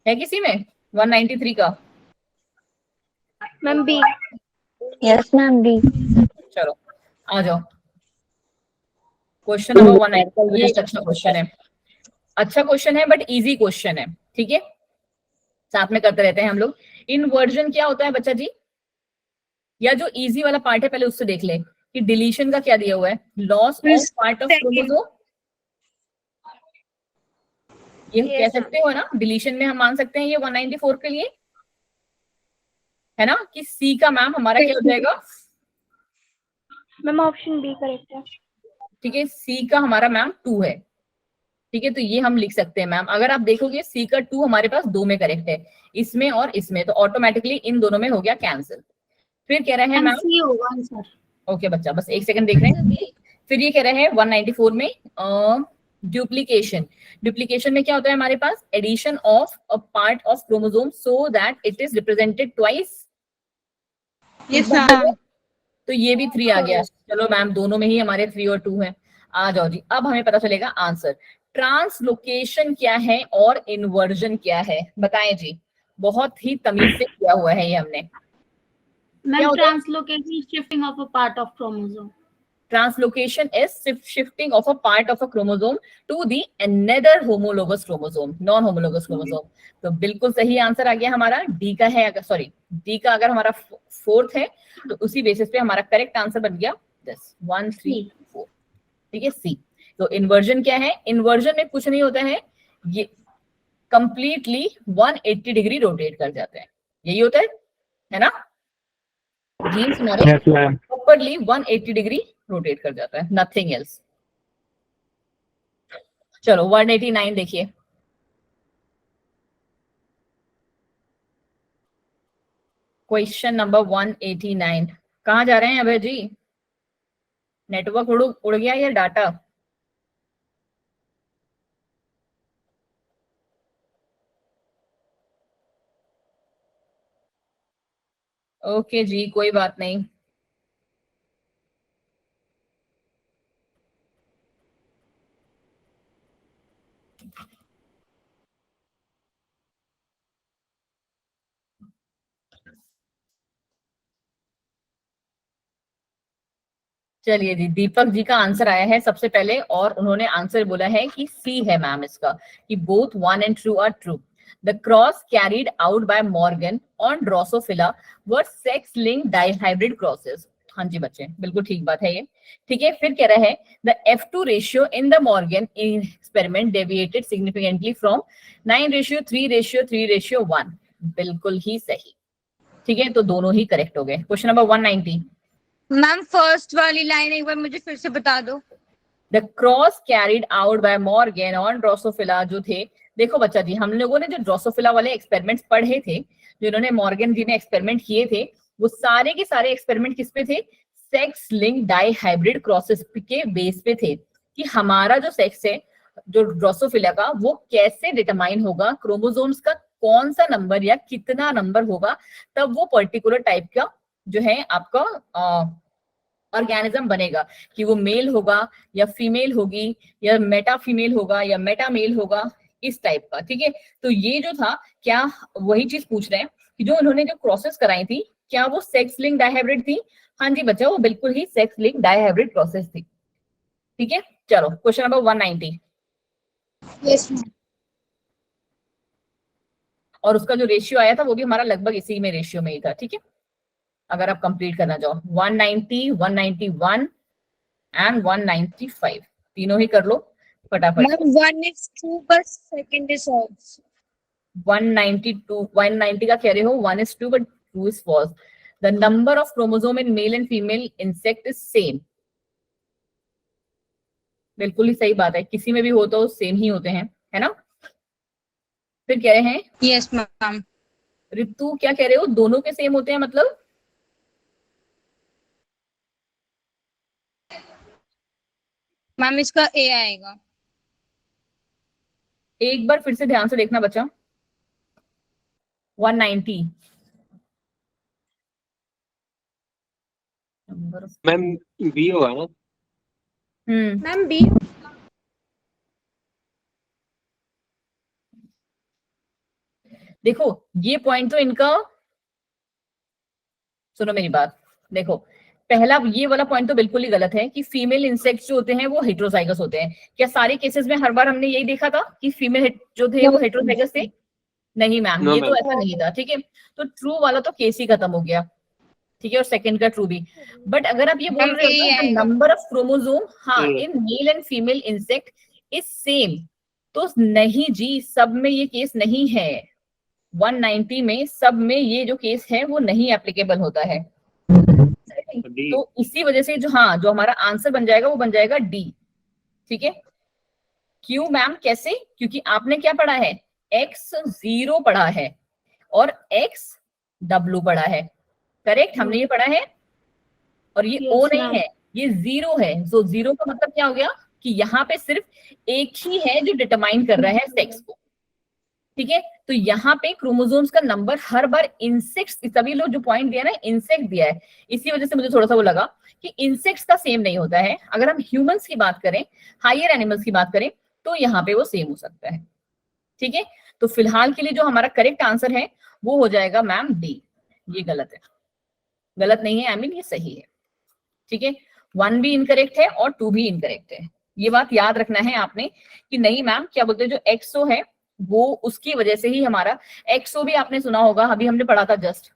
है किसी में 193 का? Ma'am B. Yes ma'am B. चलो आ जाओ, क्वेश्चन नंबर 1 ये एक अच्छा क्वेश्चन है, अच्छा क्वेश्चन है बट इजी क्वेश्चन है, ठीक है। साथ में करते रहते हैं हम लोग। इनवर्जन क्या होता है बच्चा जी? या जो इजी वाला पार्ट है पहले उससे देख ले कि डिलीशन का क्या दिया हुआ है। Loss of part of chromosome, ये कह सकते हो ना, डिलीशन में हम मान सकते हैं ये 194 के लिए, है ना। कि सी का मैम हमारा क्या हो जाएगा? मैम ऑप्शन बी करेक्ट है। ठीक है, सी का हमारा मैम 2 है, ठीक है, तो ये हम लिख सकते हैं मैम। अगर आप देखोगे सी का 2 हमारे पास दो में करेक्ट है, इसमें और इसमें, तो ऑटोमेटिकली इन दोनों में हो गया कैंसिल। फिर कह रहे हैं मैम, सी होगा आंसर। ओके बच्चा बस एक सेकंड देख रहे हैं। फिर ये कह रहे हैं 194 में डुप्लीकेशन। डुप्लीकेशन में क्या होता है हमारे पास? Addition of a part of chromosome so that it is represented twice. तो ये भी 3 आ गया। चलो मैम दोनों में ही हमारे 3 और 2 हैं। आ जाओ जी, अब हमें पता चलेगा आंसर। ट्रांसलोकेशन क्या है और इन्वर्जन क्या है, बताएं जी। बहुत ही तमीज से किया हुआ है ये हमने। Ma'am translocation shifting of a part of chromosome. Translocation is shifting of a part of a chromosome to the another homologous chromosome, non-homologous chromosome। तो बिल्कुल सही आंसर आ गया हमारा डी का है, अगर सॉरी डी का अगर हमारा 4th है तो उसी बेसिस पे हमारा करेक्ट आंसर बन गया दिस 1 3 4, ठीक है सी। तो इन्वर्जन क्या है? इन्वर्जन में कुछ नहीं होता है, ये कंप्लीटली 180 डिग्री रोटेट कर जाते हैं, यही होता है ना। जीन्स हमारे प्रॉपर्ली 180 डिग्री रोटेट कर जाता है, नथिंग एल्स। चलो 189 देखिए। क्वेश्चन नंबर 189, कहाँ जा रहे हैं अभय जी? नेटवर्क उड़ गया या डाटा? ओके जी, कोई बात नहीं। चलिए जी, दीपक जी का आंसर आया है सबसे पहले, और उन्होंने आंसर बोला है कि सी है मैम इसका, कि both 1 and 2 are true. The cross carried out by Morgan on drosophila were sex linked dihybrid crosses. हाँ जी बच्चे, बिल्कुल ठीक बात है ये। ठीक है, फिर कह रहा है the F2 ratio in the Morgan experiment deviated significantly from 9:3:3:1। बिल्कुल ही सही। ठीक है, तो दोनों ही करेक्ट हो गए। Question number 190। मैम फर्स्ट वाली लाइन एक बार मुझे फिर से बता दो। The cross carried out by Morgan on Drosophila जो थे, देखो बच्चा जी, हम लोगों ने जो ड्रोसोफिला वाले एक्सपेरिमेंट्स पढ़े थे, जिन्होंने मॉर्गन जी ने एक्सपेरिमेंट किए थे, वो सारे के सारे एक्सपेरिमेंट किस पे थे? Sex link dihybrid crosses के बेस पे थे, कि हमारा जो सेक्स है जो ड्रोसोफिला का, वो कैसे डिटरमाइन होगा, क्रोमोसोम्स का कौन सा नंबर या कितना नंबर होगा, तब वो पर्टिकुलर टाइप का जो है आपका ऑर्गेनिज्म बनेगा, कि वो मेल होगा या फीमेल होगी, या मेटा फीमेल होगा या मेटा मेल होगा, इस टाइप का। ठीक है, तो ये जो था, क्या वही चीज पूछ रहे हैं कि जो उन्होंने जो क्रॉसेस कराई थी, क्या वो सेक्स लिंक डाइहाइब्रिड थी? हाँ जी बच्चा, वो बिल्कुल ही सेक्स लिंक डाइहाइब्रिड क्रॉसेस थी। ठीक है, चलो क्वेश्चन नंबर 190। Yes ma'am. और उसका जो रेशियो आया था वो भी हमारा लगभग इसी में रेशियो में ही था। ठीक है, अगर आप कंप्लीट करना चाहो, 190, 191 एंड 195 तीनों ही कर लो फटाफट। Ma'am 1 is true but second is false। 190 का कह रहे हो, 1 is 2 but 2 is false। The number of chromosome in male and female insect is same। बिल्कुल ही सही बात है, किसी में भी हो तो सेम ही होते हैं, है ना। फिर कह रहे हैं, यस मैम। ऋतु क्या कह रहे हो, दोनों के सेम होते हैं मतलब? मैम इसका ए आएगा। एक बार फिर से ध्यान से देखना बच्चा। 190 मैम बी होगा ना? Ma'am B. देखो ये पॉइंट तो इनका, सुनो मेरी बात, देखो पहला ये वाला पॉइंट तो बिल्कुल ही गलत है कि फीमेल इंसेक्ट्स जो होते हैं वो हेट्रोजाइगस होते हैं। क्या सारे केसेस में हर बार हमने यही देखा था कि फीमेल जो थे वो हेट्रोजाइगस थे? नहीं मैम, No, ये तो ma'am। ऐसा नहीं था। ठीक है, तो ट्रू वाला तो केस ही खत्म हो गया। ठीक है, और सेकंड का ट्रू भी। बट अगर आप ये बोल मैम, रहे ए हो आएगा। नंबर ऑफ क्रोमोसोम, हाँ, A. In male and female insect is same, तो नहीं जी, सब में ये केस नहीं है। 190 में सब में ये जो केस है वो नहीं एप्लीकेबल होता है। डी। तो इसी वजह से जो, हाँ, जो हमारा आंसर बन जाएगा वो बन जाएगा डी। ठीक है, क्यों मैम, कैसे? क्योंकि आपने क्या पढ़ा है, x0 पढ़ा है और xw पढ़ा है। करेक्ट, हमने ये पढ़ा है, और ये ओ नहीं है, ये 0 है। तो 0 का मतलब क्या हो गया कि यहाँ पे सिर्फ एक ही है जो डिटरमाइन कर रहा है सेक्स को। ठीक है, तो यहाँ पे क्रोमोसोम्स का नंबर हर बार इंसेक्ट्स, सभी लोग जो पॉइंट दिया ना, इंसेक्ट दिया है, इसी वजह से मुझे थोड़ा सा वो लगा कि इंसेक्ट्स का सेम नहीं होता है। अगर हम ह्यूमंस की बात करें, हायर एनिमल्स की बात करें, तो यहाँ पे वो सेम हो सकता है। ठीक है, तो फिलहाल के लिए जो हमारा करेक्ट आंसर है वो हो जाएगा मैम डी। ये गलत है, गलत नहीं है, आई मीन ये सही है। ठीक है, 1 भी इनकरेक्ट है और 2 भी इनकरेक्ट है। ये बात याद रखना है आपने कि नहीं मैम, क्या बोलते हैं, जो एक्सो है वो उसकी वजह से ही हमारा, एक्सो भी आपने सुना होगा, अभी हमने पढ़ा था, जस्ट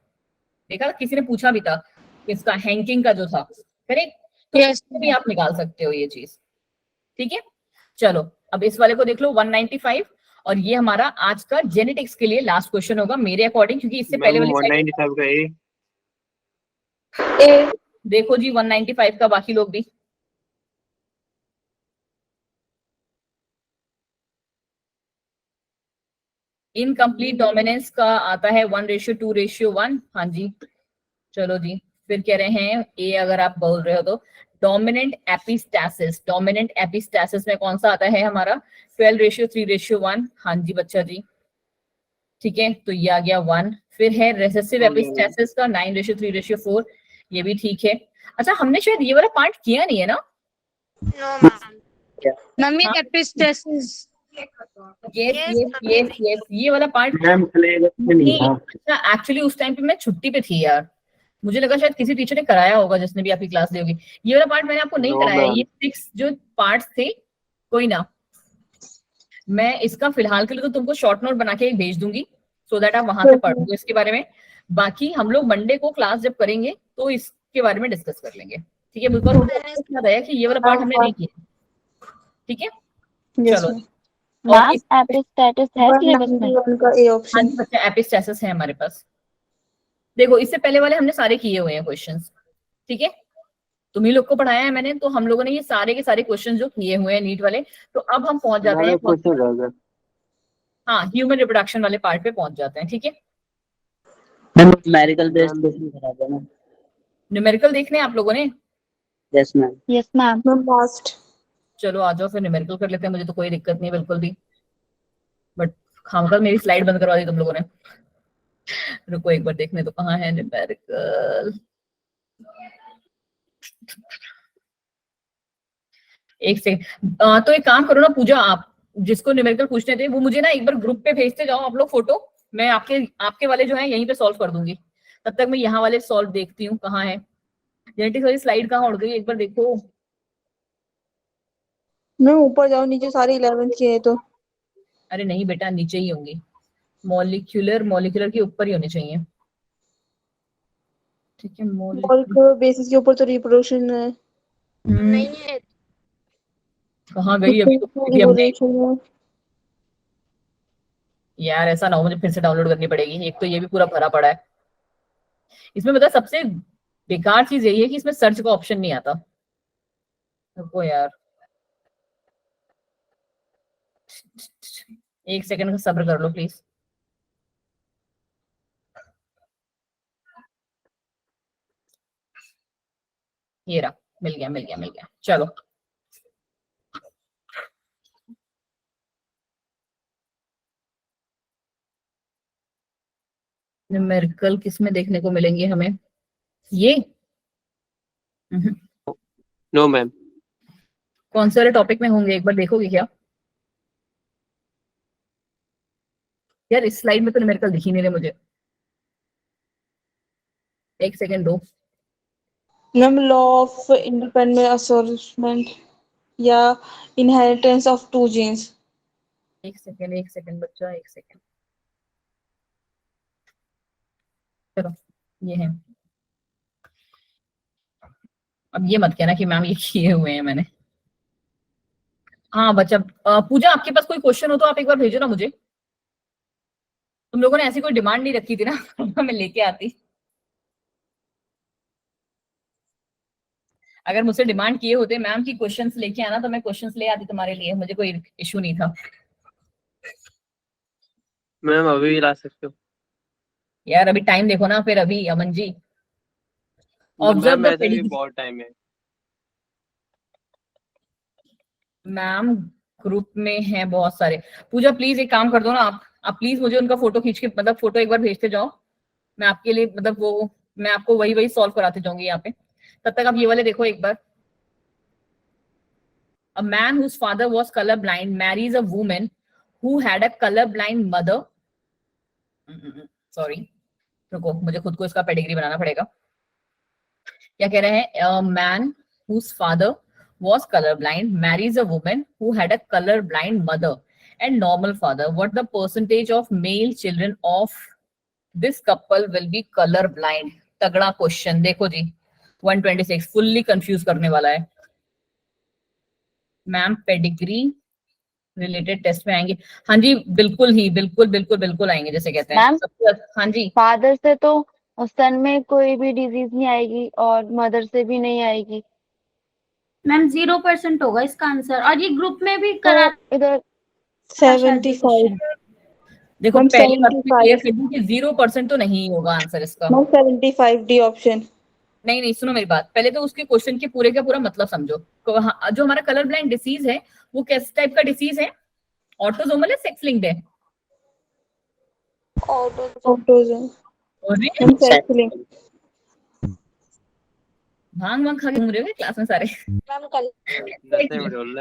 देखा, किसी ने पूछा भी था इसका हैंकिंग का जो था, करेक्ट, तो इससे भी आप निकाल सकते हो ये चीज। ठीक है, चलो अब इस वाले को देख लो, 195, और ये हमारा आज का जेनेटिक्स के लिए लास्ट क्वेश्चन होगा मेरे अकॉर्डिंग, क्योंकि इससे पहले वाली 195 का ए। ए। देखो जी 195 का बाकी लोग भी। इनकम्प्लीट डोमिनेंस का आता है 1:2:1। हाँ जी, चलो जी, फिर कह रहे हैं ए, अगर आप बोल रहे हो तो डोमिनेंट एपिस्टासिस। डोमिनेंट एपिस्टासिस में कौन सा आता है हमारा? 12:3:1। हाँ जी बच्चा जी, ठीक है, तो ये आ गया 1। फिर है रेसेसिव एपिस्टेसिस का 9:3:4, ये भी ठीक है। अच्छा, हमने शायद ये वाला पार्ट किया नहीं है ना? No ma'am. मम्मी हाँ? एपिस्टेसिस यस, ये वाला पार्ट मैम सिलेबस में नहीं था। अच्छा, एक्चुअली उस टाइम पे मैं छुट्टी पे थी यार, मुझे लगा शायद किसी टीचर ने कराया होगा जिसने भी आपकी क्लास ली होगी। ये वाला पार्ट मैंने आपको नहीं No, कराया। ma'am. ये 6 जो पार्ट्स थे, कोई ना, मैं इसका फिलहाल के लिए तो तुमको शॉर्ट नोट बना के भेज दूंगी, सो दैट आप वहां से पढ़ लो इसके बारे में। बाकी हम लोग मंडे को क्लास जब करेंगे तो इसके बारे में डिस्कस कर लेंगे, ठीक है? बिल्कुल मुझे याद आया कि ये वाला पार्ट हमने नहीं किया, ठीक है? यस चलो, मैम। और मैम एपिस्टेटिस है सिलेबस में? 191 का ए हाँ ऑप्शन। जी बच्चा, एपिस्टेसिस है हमारे पास। देखो, इससे पहले वाले हमने सारे किए हुए हैं क्वेश्चंस, ठीक है? तुम्ही लोग को पढ़ाया है मैंने, तो हम लोगों ने ये सारे के सारे क्वेश्चन जो किए हुए हैं नीट वाले। तो अब हम पहुंच जाते हैं हाँ, ह्यूमन रिप्रोडक्शन वाले पार्ट पे पहुंच जाते हैं, ठीक है? मैम न्यूमेरिकल बेस्ड क्वेश्चन करा देना। न्यूमेरिकल देखने हैं आप लोगों ने? Yes ma'am. Yes ma'am. Ma'am last. चलो आ जाओ, फिर न्यूमेरिकल कर लेते हैं, मुझे तो कोई दिक्कत नहीं बिल्कुल भी। बट खामखा मेरी स्लाइड बंद करवा दी तुम लोगों ने। रुको एक बार देखने तो, कहाँ है न्यूमेरिकल? एक से तो एक काम करो ना पूजा, आप जिसको न्यूमेरिकल पूछने थे वो मुझे ना एक बार ग्रुप पे भेजते जाओ आप लोग फोटो। मैं आपके आपके वाले जो है यहीं पे सॉल्व कर दूंगी। तब तक मैं यहाँ वाले सॉल्व देखती हूँ कहाँ है। जेनेटिक्स वाली स्लाइड कहाँ उड़ गई, एक बार देखो। मैं ऊपर जाऊँ, नीचे सारे 11 के हैं तो। अरे नहीं बेटा, नीचे ही होंगी। मॉलिक्यूलर के ऊपर ही होने चाहिए, ठीक है? मॉलिक्यूलर बेसिस के ऊपर तो रिप्रोडक्शन है। नहीं है। कहाँ गई अभी तो देखी हमने। इवोल्यूशन है। यार ऐसा ना हो मुझे फिर से डाउनलोड करनी पड़ेगी, एक तो ये भी पूरा भरा पड़ा है। इसमें बता, सबसे बेकार चीज यही है कि इसमें सर्च का ऑप्शन नहीं आता। रुको यार, एक सेकंड का सब्र कर लो प्लीज। ये रहा, मिल गया मिल गया मिल गया, चलो। न्यूमेरिकल किस में देखने को मिलेंगे हमें? ये नो मैम। कौन से वाले टॉपिक में होंगे, एक बार देखोगे क्या? यार इस स्लाइड में तो न्यूमेरिकल दिख ही नहीं रहे मुझे, एक सेकंड दो। Ma'am law of independent assortment या इनहेरिटेंस ऑफ 2 जीन्स। एक सेकंड बच्चा, एक सेकंड। चलो, ये है। अब ये मत कहना कि मैम ये किए हुए हैं मैंने। हाँ बच्चा, पूजा आपके पास कोई क्वेश्चन हो तो आप एक बार भेजो ना मुझे। तुम लोगों ने ऐसी कोई डिमांड नहीं रखी थी ना मैं लेके आती। अगर मुझसे डिमांड किए होते मैम की क्वेश्चंस लेके आना, तो मैं क्वेश्चंस ले आती तुम्हारे लिए, मुझे कोई इशू नहीं था। मैम अभी भी ला सकते हो। यार अभी टाइम देखो ना, फिर अभी Aman ji observe ma'am the ऐसे भी पेडिग्री। बहुत टाइम है। मैम ग्रुप में है बहुत सारे। पूजा प्लीज एक काम कर दो ना, आप प्लीज मुझे उनका फोटो खींच के, मतलब फोटो एक बार भेजते जाओ। मैं आपके लिए, मतलब वो मैं आपको वही वही सॉल्व कराते जाऊंगी यहाँ पे। तब तक आप ये वाले देखो एक बार। A man whose father was colorblind marries a woman who had a colorblind mother. Sorry, रुको मुझे खुद को इसका पेडिग्री बनाना पड़ेगा। क्या कह रहे हैं? A man whose father was colorblind marries a woman who had a colorblind mother and normal father. What the percentage of male children of this couple will be colorblind? तगड़ा क्वेश्चन, देखो जी 126 fully confuse करने वाला है। Ma'am pedigree related test में आएंगे? हाँ जी बिल्कुल ही, बिल्कुल बिल्कुल बिल्कुल आएंगे, जैसे कहते हैं मैम? सबसे। हाँ जी, फादर से तो सन में कोई भी डिजीज नहीं आएगी और मदर से भी नहीं आएगी। मैम 0% होगा इसका आंसर, और ये ग्रुप में भी तो करा इधर 75। देखो मैम पहले बात में क्लियर 75। कर दूं कि 0% तो नहीं होगा आंसर इसका। Ma'am 75 D option. नहीं नहीं, सुनो मेरी बात, पहले तो उसके क्वेश्चन के पूरे का पूरा मतलब समझो। जो हमारा कलर ब्लाइंड डिसीज है वो किस टाइप का डिसीज है? ऑटोसोमल है, सेक्स लिंक्ड है? ऑटोजन और भी मैम सेक्स लिंक भांग वांग खा के घूम रहे हो क्लास में सारे। मैम कल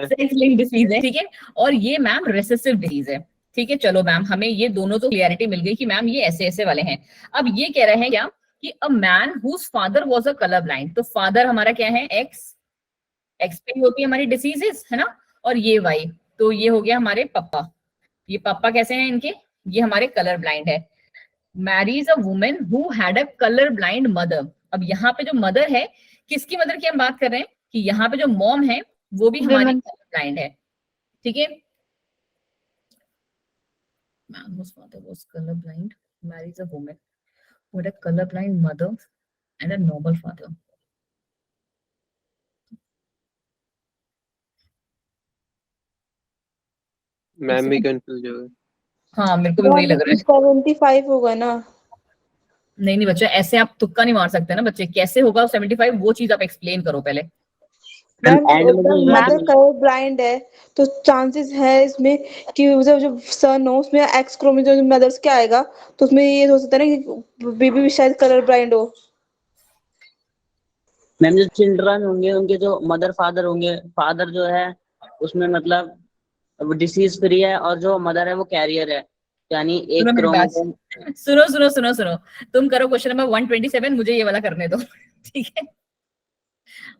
सेक्स लिंक डिसीज है, ठीक है। और ये मैम रिसेसिव डिसीज है, ठीक है। चलो मैम, हमें ये दोनों तो क्लियरिटी मिल गई कि मैम ये ऐसे ऐसे वाले हैं। अब ये कह रहे हैं क्या कि a man whose father was a colour blind, तो फादर हमारा क्या है एक्स, एक्स पे ही होती है हमारी डिसीजेस, है ना। और ये वाई, तो ये हो गया हमारे पापा। ये पापा कैसे हैं इनके, ये हमारे कलर ब्लाइंड है। Marries a women who had a colour blind mother. अब यहाँ पे जो मदर है, किसकी मदर की हम बात कर रहे हैं कि यहाँ पे जो मॉम है वो भी हमारी Women. कलर ब्लाइंड है, ठीक है। Man whose father was colorblind marries a woman with a colorblind mother and a normal father. Ma'am भी कंफ्यूज हो गए। हाँ, मेरे को भी वही लग रहा है। 75 होगा ना। नहीं नहीं बच्चा, ऐसे आप तुक्का नहीं मार सकते ना बच्चे, कैसे होगा 75, वो चीज आप एक्सप्लेन करो पहले। मैम एंड में जो मदर कलर ब्लाइंड है तो चांसेस है इसमें कि जो सन हो उसमें एक्स क्रोमोसोम मदर्स क्या आएगा, तो उसमें ये हो सकता है ना कि बेबी भी शायद कलर ब्लाइंड हो। मैम जो चिल्ड्रन होंगे उनके जो मदर फादर होंगे, फादर जो है उसमें मतलब वो डिसीज फ्री है और जो मदर है वो कैरियर है, यानी एक सुनो मेरी बात, क्रोमोसोम। सुनो सुनो सुनो सुनो, तुम करो क्वेश्चन नंबर 127, मुझे ये वाला करने दो, ठीक है।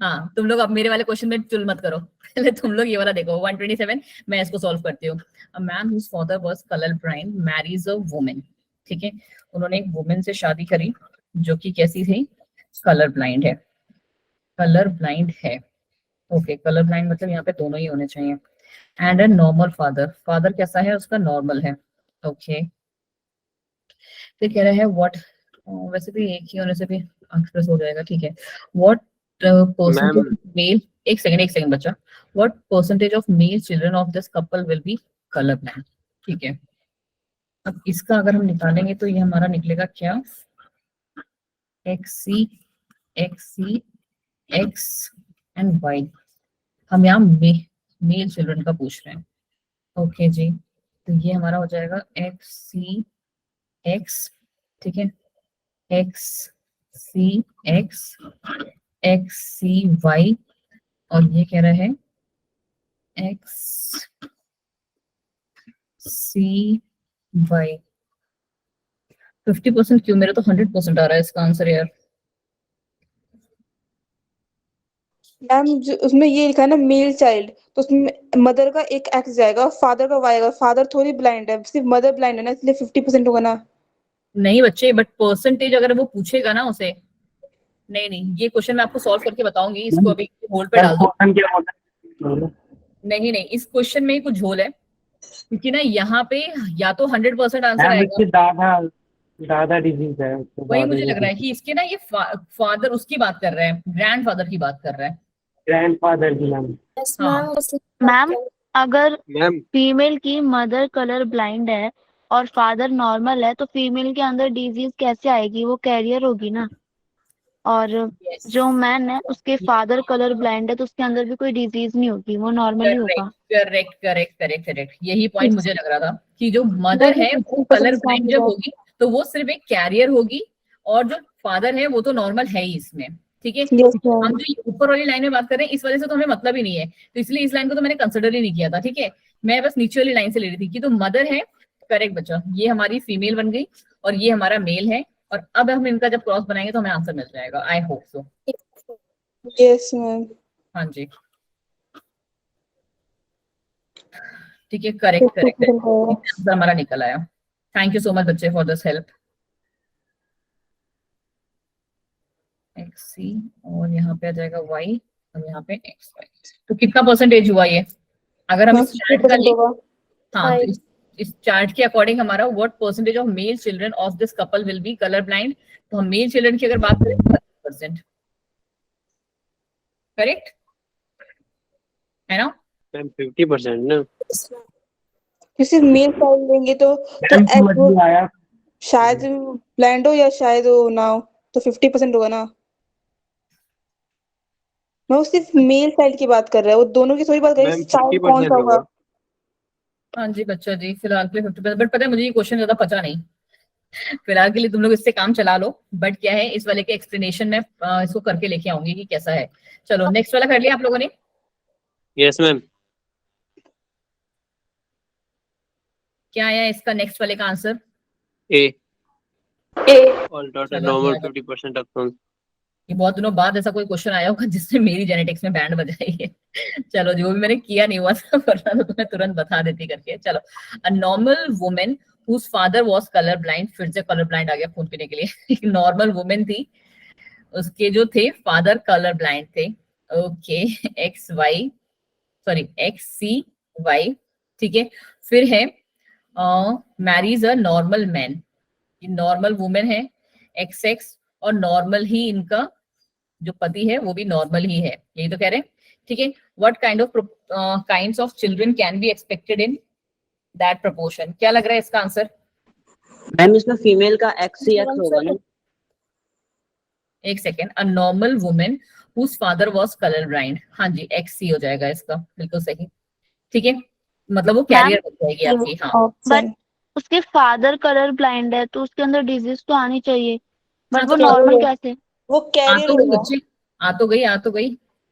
हाँ, तुम लोग अब मेरे वाले क्वेश्चन में चुल मत करो, पहले तुम लोग ये वाला देखो 127, मैं इसको सॉल्व करती हूँ। A man whose father was colour blind marries a woman, ठीक है। उन्होंने एक वुमन से शादी करी जो कि कैसी थी, कलर ब्लाइंड है, कलर ब्लाइंड है। ओके, कलर ब्लाइंड मतलब यहाँ पे दोनों ही होने चाहिए। And a normal father, father कैसा है उसका, नॉर्मल है। ओके, तो कह रहा है व्हाट, वैसे भी एक ही होने से भी एक्सप्रेस हो जाएगा, ठीक है। व्हाट परसेंटेज मेल, एक सेकंड बच्चा, what percentage of male children of this couple will be colour blind, ठीक है। अब इसका अगर हम निकालेंगे तो ये हमारा निकलेगा क्या, XC XC X and Y। हम यहाँ मेल चिल्ड्रन का पूछ रहे हैं, ओके जी। तो ये हमारा हो जाएगा XC X, ठीक है, XC X XC Y, और ये कह रहा है XC Y। 50% क्यों, मेरा तो 100% आ रहा है इसका आंसर यार। मैम उसमें ये लिखा है ना मेल चाइल्ड, तो उसमें मदर का एक एक्स जाएगा, फादर का वाई आएगा। फादर थोड़ी ब्लाइंड है, सिर्फ मदर ब्लाइंड है ना, इसलिए 50% होगा ना। नहीं बच्चे, बट परसेंटेज अगर वो पूछेगा ना उसे, नहीं नहीं, ये क्वेश्चन मैं आपको सॉल्व करके बताऊंगी, इसको अभी होल्ड पे डाल दो। नहीं नहीं, इस क्वेश्चन में ही कुछ झोल है, क्योंकि ना यहाँ पे या तो 100% आंसर आएगा, दादा डिजीज है, वही मुझे लग रहा है कि इसके ना ये फादर उसकी बात कर रहा है, ग्रैंडफादर की बात कर रहा है। ग्रैंडफादर की मैम। हाँ मैम अगर मैम फीमेल की मदर कलर ब्लाइंड है और फादर नॉर्मल है तो फीमेल के अंदर डिजीज कैसे आएगी, वो कैरियर होगी ना। और yes. जो मैन है उसके फादर कलर ब्लाइंड है तो उसके अंदर भी कोई डिजीज नहीं होगी, वो नॉर्मल ही होगा। करेक्ट करेक्ट करेक्ट करेक्ट, यही पॉइंट मुझे लग रहा था कि जो मदर है वो कलर ब्लाइंड जब होगी तो वो सिर्फ एक कैरियर होगी, और जो फादर है वो तो नॉर्मल है ही इसमें, ठीक है। हम जो ऊपर वाली लाइन में बात कर रहे हैं इस वजह से तो हमें मतलब ही नहीं है, तो इसलिए इस लाइन को तो मैंने कंसिडर ही नहीं किया था, ठीक है। मैं बस नीचे वाली लाइन से ले रही थी कि तो मदर है, करेक्ट बच्चा, ये हमारी फीमेल बन गई और ये हमारा मेल है, और अब हम इनका जब क्रॉस बनाएंगे तो हमें आंसर मिल जाएगा, I hope so. Yes ma'am. हाँ जी, ठीक है, करेक्ट करेक्ट, आंसर हमारा निकल आया। थैंक यू सो मच बच्चे फॉर दिस हेल्प। XC और यहाँ पे आ जाएगा Y और यहाँ पे XY, तो कितना परसेंटेज हुआ ये, अगर हम इस चार्ट का लें, हाँ तो इस चार्ट के अकॉर्डिंग हमारा what percentage of male children of this couple will be colour blind, तो हम मेल चिल्ड्रन की अगर बात करें 30%, करेक्ट है ना मैम 50% ना। सिर्फ मेल चाइल्ड लेंगे तो शायद ब्लाइंड हो या शायद वो ना हो, तो 50% होगा ना। मैं वो सिर्फ मेल चाइल्ड की बात कर रहा है, वो दोनों की थोड़ी बात कर रही है, चाइल्ड कौन सा होगा। हाँ जी बच्चा जी, फिलहाल के लिए 50%, बट पता है मुझे ये क्वेश्चन ज्यादा पता नहीं, फिलहाल के लिए तुम लोग इससे काम चला लो, बट क्या है इस वाले के एक्सप्लेनेशन में इसको करके लेके आऊंगी कि कैसा है। चलो नेक्स्ट वाला कर लिया आप लोगों ने? Yes ma'am. क्या आया इसका नेक्स्ट वाले का आंसर? ए। ए। ऑल डॉटर चलो, नॉर्मल आ जाओ। 50% अपफ्रंट। ये बहुत दिनों बाद ऐसा कोई क्वेश्चन आया होगा जिसने मेरी जेनेटिक्स में बैंड बजाई है। चलो जो भी मैंने किया नहीं हुआ था वरना तो तुम्हें तुरंत बता देती करके। चलो, a normal women whose father was color blind, फिर से कलर ब्लाइंड आ गया खून पीने के लिए। एक नॉर्मल वुमेन थी, उसके जो थे फादर कलर ब्लाइंड थे। Okay, x y, sorry x c y, ठीक है। फिर है मैरीज अ नॉर्मल मैन, ये नॉर्मल वुमेन है, एक्स एक्स, और नॉर्मल ही इनका जो पति है वो भी नॉर्मल ही है, यही तो कह रहे हैं, ठीक है। What kinds of children can be expected in that proportion? क्या लग रहा है इसका आंसर? मैम इसमें फीमेल का एक्स ही एक्स होगा ना? एक second, a normal women whose father was color blind, हाँ जी एक्स सी हो जाएगा इसका, बिल्कुल सही, ठीक है। मतलब वो कैरियर बन जाएगी आपकी। हाँ, बट उसके फादर कलर ब्लाइंड है तो उसके अंदर डिजीज तो आनी चाहिए, बट हाँ, वो तो नॉर्मल कैसे? वो आ कैरियर तो गई होगा। बच्चे, आ तो गई,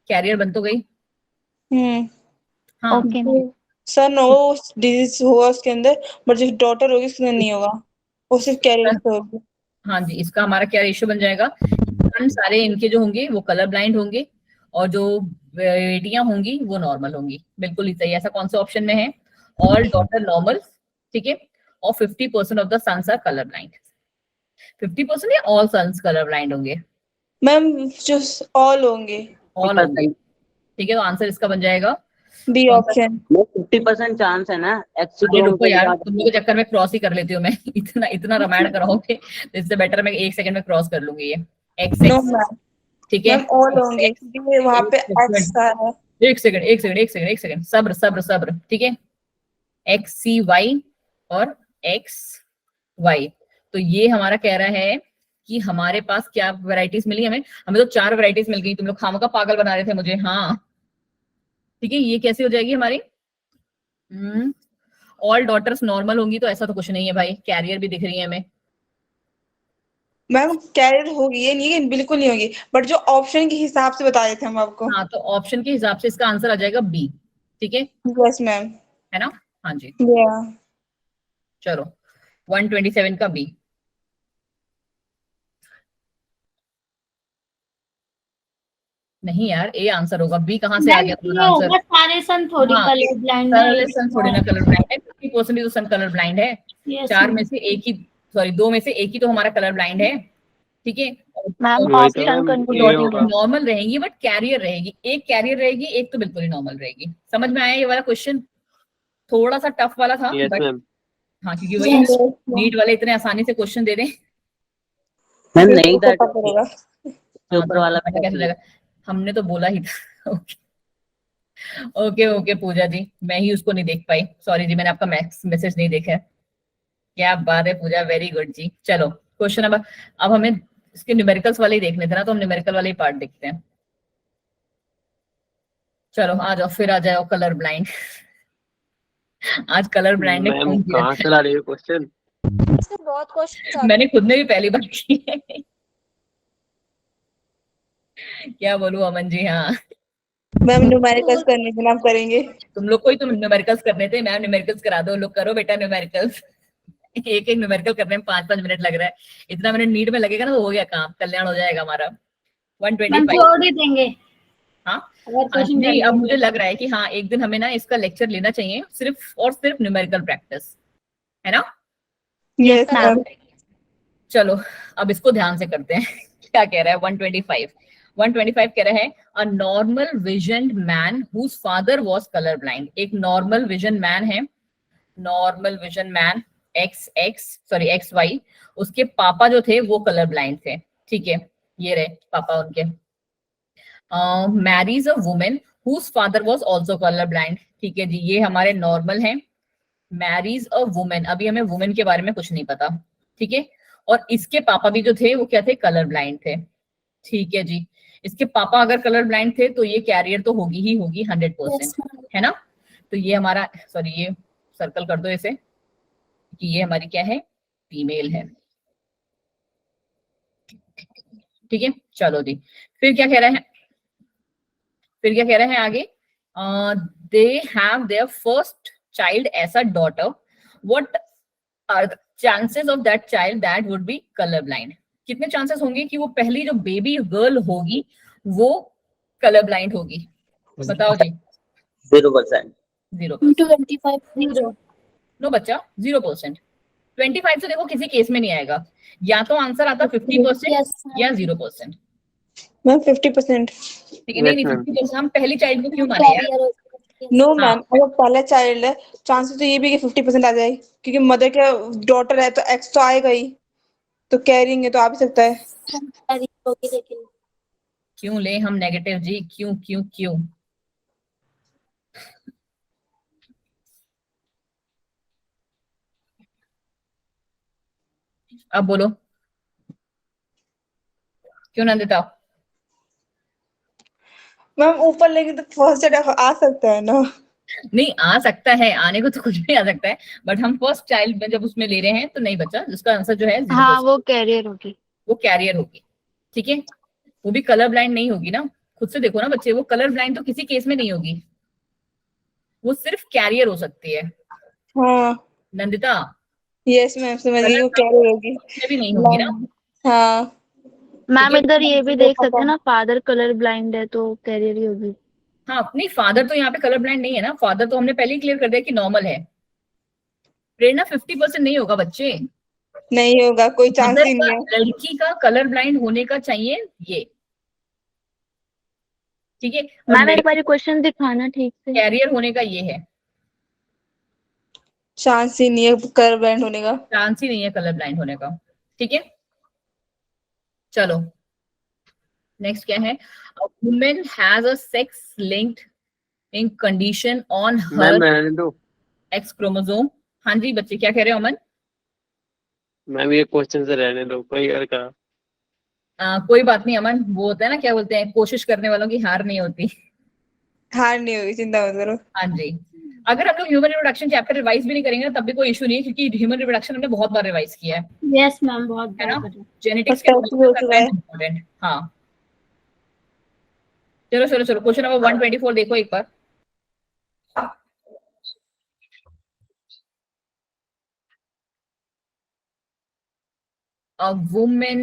कैरियर बन तो गई। हाँ, ओके सन हो, डिजीज होगा उसके अंदर, बट जो डॉटर होगी उसके अंदर नहीं होगा, वो सिर्फ कैरियर से होगी। हाँ जी, इसका हमारा क्या रेशियो बन जाएगा? सारे इनके जो होंगे वो कलर ब्लाइंड होंगे, और जो बेटियां होंगी वो नॉर्मल होंगी, बिल्कुल ही सही। ऐसा कौन सा ऑप्शन में है? ऑल डॉटर नॉर्मल, ठीक है, और 50% of the sons are colour blind. 50% या ऑल सन्स कलर ब्लाइंड होंगे? मैम जो ऑल होंगे। ऑल होंगे, ठीक है। तो आंसर इसका बन जाएगा बी कौन सा? ऑप्शन। 50% चांस है ना एक्स अरे रुको यार, तुम लोग के चक्कर में क्रॉस ही कर लेती हूँ मैं। इतना रामायण कराओगे तो इससे बेटर मैं 1 सेकंड में क्रॉस कर लूंगी ये एक्स नो एक्स, मैम, ठीक है। मैम ऑल होंगे क्योंकि वहां पे एक्स है। एक सेकंड, सब्र सब्र सब्र, ठीक है। एक्स सी वाई और एक्स वाई, तो ये हमारा कह रहा है कि हमारे पास क्या वैरायटीज मिली हमें? हमें तो 4 वैरायटीज मिल गई, तुम लोग खामों का पागल बना रहे थे मुझे। हाँ, ठीक है, ये कैसे हो जाएगी हमारी? ऑल डॉटर्स नॉर्मल होंगी तो ऐसा तो कुछ नहीं है भाई, कैरियर भी दिख रही है हमें। मैम कैरियर होगी, ये नहीं है कि बिल्कुल नहीं होगी, बट जो ऑप्शन के हिसाब से बताए थे हम आपको। हाँ, तो ऑप्शन के हिसाब से इसका आंसर आ जाएगा बी, ठीक है, यस मैम। है ना? हाँ जी, या चलो 127 का बी। नहीं यार, ए आंसर होगा, बी कहाँ से आ गया तुम्हारा ये आंसर? होगा, सारे सन थोड़ी हाँ, कलर ब्लाइंड है। सन थोड़ी ना कलर ब्लाइंड है, 50% ही तो सन कलर ब्लाइंड है। Yes, 4 में से एक ही, सॉरी 2 में से एक ही तो हमारा कलर ब्लाइंड है, ठीक है। मैम वही तो ऑप्शन मैम, कंफ्यूज ये होगा। नॉर्मल रहेंगी बट कैरियर रहेगी, एक कैरियर रहेगी, एक तो बिल्कुल ही नॉर्मल रहेगी। समझ में आया ये वाला क्वेश्चन? थोड़ा सा टफ वाला था, यस बट मैम। हाँ, क्योंकि वही नीट वाले इतने आसानी से क्वेश्चन दे दें। मैम नहीं था, पता पड़ेगा। हाँ, ऊपर तो वाला पता कैसे लगा? हमने तो बोला ही था। ओके ओके पूजा जी, मैं ही उसको नहीं देख पाई, सॉरी जी, मैंने आपका मैसेज नहीं देखा है। क्या बात है पूजा, वेरी गुड जी। चलो क्वेश्चन अब हमें इसके न्यूमेरिकल्स वाले ही देखने थे ना, तो हम न्यूमेरिकल वाले ही पार्ट देखते हैं। चलो आ जाओ, फिर आ जाओ कलर ब्लाइंड। आज कलर ब्लाइंड ने मैम खून किया कहाँ चला रही है क्वेश्चन? बहुत क्वेश्चन मैंने खुद ने भी पहली बार की है। क्या बोलूं अमन जी? हाँ, मैम न्यूमेरिकल्स करने के नाम करेंगे। तुम लोग को ही तो न्यूमेरिकल्स करने थे, मैम न्यूमेरिकल्स करा दो, लोग करो बेटा न्यूमेरिकल्स। एक एक न्यूमेरिकल करने में 5-5 मिनट लग रहा है, इतना मिनट नीड में लगेगा ना तो हो गया काम, कल्याण हो जाएगा हमारा। मैम 125। छोड़ ही देंगे हाँ, अगर क्वेश्चन नहीं अब मुझे लग रहा है कि हाँ एक दिन हमें ना इसका लेक्चर लेना चाहिए, सिर्फ और सिर्फ न्यूमेरिकल प्रैक्टिस, है ना? Yes ma'am. चलो अब इसको ध्यान से करते हैं। क्या कह रहा है 125 कह रहा है a normal vision man whose father was colour blind. एक नॉर्मल विजन मैन है, normal vision man X Y, उसके पापा जो थे वो कलर ब्लाइंड थे, ठीक है, ये रहे पापा उनके। Marries a woman whose father was also colour blind, ठीक है जी, ये हमारे नॉर्मल हैं। मैरीज अ वुमेन, अभी हमें वुमेन के बारे में कुछ नहीं पता, ठीक है, और इसके पापा भी जो थे वो क्या थे? कलर ब्लाइंड थे, ठीक है जी। इसके पापा अगर कलर ब्लाइंड थे तो ये कैरियर तो होगी ही होगी 100%, है ना? तो ये हमारा, सॉरी ये सर्कल कर दो इसे कि ये हमारी क्या है? फीमेल है, ठीक है, चलो जी, फिर क्या कह रहे हैं, फिर क्या कह रहे हैं आगे, they have their first child as a daughter, what are the chances of that child that would be colour blind. कितने चांसेस होंगे कि वो पहली जो बेबी गर्ल होगी वो कलर ब्लाइंड होगी, बताओ जी। 0%। 0%। नो बच्चा, 0%। 25 तो देखो किसी केस में नहीं आएगा, या तो आंसर आता 50% या 0%। मैम 50%। ठीक है, नहीं Yes, नहीं, ma'am. 50% हम पहली चाइल्ड को क्यों माने यार। नो हाँ। मैम, अगर पहला चाइल्ड है चांसेस तो ये भी कि 50% आ जाए, क्योंकि मदर का डॉटर है तो एक्स तो आएगा ही, तो कैरिंग है तो आ भी सकता है। क्यों ले हम नेगेटिव जी, क्यों क्यों क्यों। अब बोलो क्यों नंदिता। मैम ऊपर लेके तो फर्स्ट चाइल्ड आ सकता है ना। नहीं आ सकता है, आने को तो कुछ भी आ सकता है, बट हम फर्स्ट चाइल्ड में जब उसमें ले रहे हैं तो नहीं बच्चा, जिसका आंसर जो है 0%, हाँ वो कैरियर होगी। वो कैरियर होगी। ठीक है, वो भी कलर ब्लाइंड नहीं होगी ना, खुद से देखो ना बच्चे, वो कलर ब्लाइंड तो किसी केस में नहीं होगी, वो सिर्फ कैरियर हो सकती है। हाँ नंदिता यस मैम, समझ गई, कलर वो कैरियर होगी। में भी नहीं होगी ना। हाँ मैम है? इधर ये भी देख सकते हैं ना, फादर कलर ब्लाइंड है तो कैरियर ही होगी। हाँ नहीं, फादर तो यहाँ पे कलर ब्लाइंड नहीं है ना, फादर तो हमने पहले ही क्लियर कर दिया कि नॉर्मल है। प्रेरणा 50% नहीं होगा बच्चे, नहीं होगा, कोई चांस मदर ही का, नहीं है। लड़की का कलर ब्लाइंड होने का चाहिए ये। ठीक है, और मैम एक लड़की बार क्वेश्चन दिखाना ठीक से। कैरियर होने का ये है, चांस ही नहीं है कलर ब्लाइंड होने का। चांस ही नहीं है कलर ब्लाइंड होने का। ठीक है, चलो नेक्स्ट क्या है, woman has a sex linked in condition on ma'am her रहने दो। X chromosome. हाँ जी बच्चे क्या कह रहे हो अमन। मैम ये क्वेश्चन से रहने दो, कोई और का। कोई बात नहीं अमन, वो होता है ना क्या बोलते हैं, कोशिश करने वालों की हार नहीं होती। हार नहीं होगी, चिंता मत करो। हाँ जी, अगर हम लोग ह्यूमन रिप्रोडक्शन चैप्टर रिवाइज भी नहीं करेंगे ना तब भी कोई इशू नहीं है, क्योंकि ह्यूमन रिप्रोडक्शन हमने बहुत बार रिवाइज किया है। यस मैम, बहुत है ना, बार। जेनेटिक्स के और test भी हो चुका है। इम्पोर्टेंट। हाँ चलो चलो चलो, क्वेश्चन नंबर 124 देखो एक बार। A woman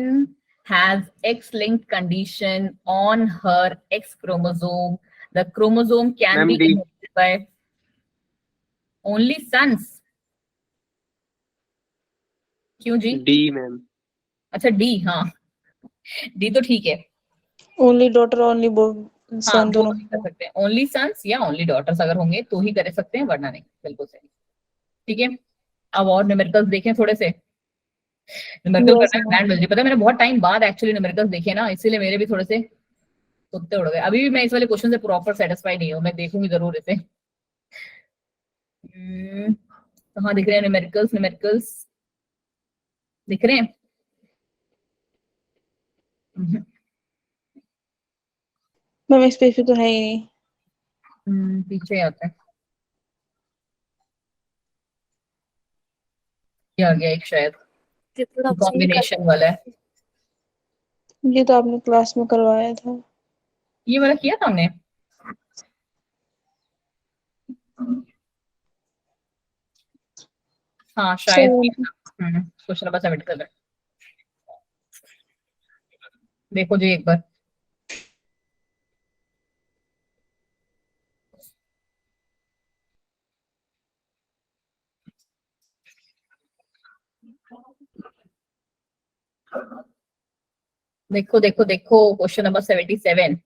has X-linked condition on her X chromosome. The chromosome can Ma'am, be D. inherited by only sons. क्यों जी? D ma'am. अच्छा डी, हाँ डी तो ठीक है। ओनली डॉटर ओनली हाँ सन वो दोनों। भी कर सकते हैं, ओनली सन्स या ओनली डॉटर्स अगर होंगे तो ही कर सकते हैं, वरना नहीं। बिल्कुल सही। ठीक है, अब और न्यूमेरिकल्स देखें थोड़े से। न्यूमेरिकल Yes, करना है ma'am. ग्रैंड मिल, पता है मैंने बहुत टाइम बाद एक्चुअली न्यूमेरिकल्स देखे ना, इसीलिए मेरे भी थोड़े से कुत्ते उड़ गए। अभी भी मैं इस वाले क्वेश्चन से प्रॉपर सेटिस्फाई नहीं हूँ, मैं देखूंगी जरूर इसे। कहाँ दिख रहे हैं न्यूमेरिकल्स, न्यूमेरिकल्स दिख रहे हैं। मैम इस पे तो है ही नहीं। पीछे आता है, ये आ गया एक शायद, कॉम्बिनेशन वाला है। ये तो आपने क्लास में करवाया था। ये वाला किया था हमने। हाँ शायद क्वेश्चन नंबर 77 देखो जी एक बार। देखो देखो देखो question number 77।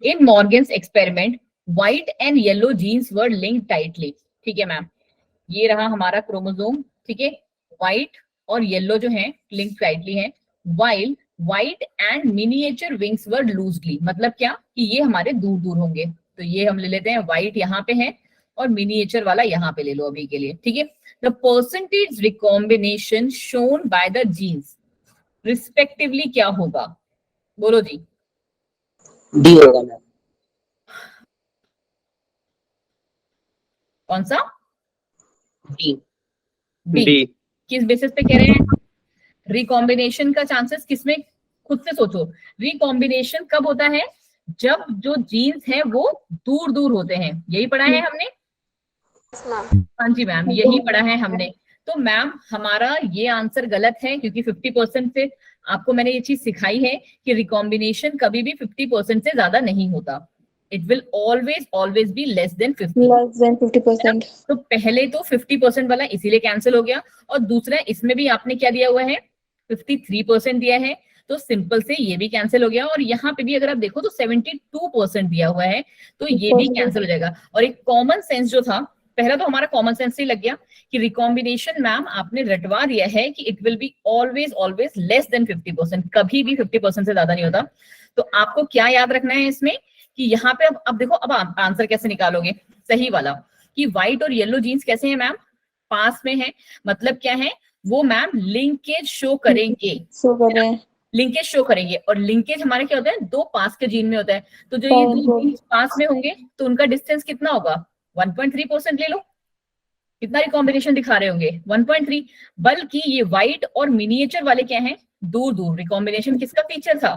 In Morgan's experiment white and yellow genes were linked tightly. ठीक है मैम, ये रहा हमारा क्रोमोसोम। ठीक है, व्हाइट और येलो जो है लिंक टाइटली है, while white and miniature wings were loosely. मतलब क्या कि ये हमारे दूर दूर होंगे, तो ये हम ले लेते हैं, व्हाइट यहाँ पे है और मिनिएचर वाला यहाँ पे ले लो अभी के लिए। ठीक है, the percentage recombination shown by the genes respectively क्या होगा, बोलो जी। डी होगा मैम। कौन सा? डी। डी। डी। किस बेसिस पे कह रहे हैं? रिकॉम्बिनेशन का चांसेस किसमें, खुद से सोचो, रिकॉम्बिनेशन कब होता है, जब जो जीन्स हैं वो दूर दूर होते हैं। यही पढ़ा है हमने? हाँ जी मैम, यही पढ़ा है हमने। तो मैम हमारा ये आंसर गलत है, क्योंकि 50% से आपको मैंने ये चीज सिखाई है कि रिकॉम्बिनेशन कभी भी 50% से ज्यादा नहीं होता। It will always be less than 50। Less than 50%। तो पहले तो 50% वाला इसीलिए कैंसिल हो गया, और दूसरा इसमें भी आपने क्या दिया हुआ है, 53% दिया है, तो सिंपल से ये भी कैंसिल हो गया। और यहाँ पे भी अगर आप देखो तो 72% दिया हुआ है, तो ये भी कैंसिल हो जाएगा। और एक कॉमन सेंस जो था, पहला तो हमारा कॉमन सेंस ही लग गया कि रिकॉम्बिनेशन मैम आपने रटवा दिया है कि it will be always less than 50%, कभी भी 50% से ज्यादा नहीं होता। तो आपको क्या याद रखना है इसमें कि यहाँ पे अब देखो, अब आप आंसर कैसे निकालोगे सही वाला, कि व्हाइट और येलो जीन्स कैसे हैं मैम, पास में है, मतलब क्या है वो मैम लिंकेज शो करेंगे, लिंकेज शो करेंगे। और लिंकेज हमारे क्या होता है, दो पास के जीन में होता है। तो जो ये दो जीन्स पास में होंगे तो उनका डिस्टेंस कितना होगा, 1.3% ले लो, कितना रिकॉम्बिनेशन दिखा रहे होंगे, 1.3। बल्कि ये व्हाइट और मिनिएचर वाले क्या हैं, दूर दूर। रिकॉम्बिनेशन किसका फीचर था,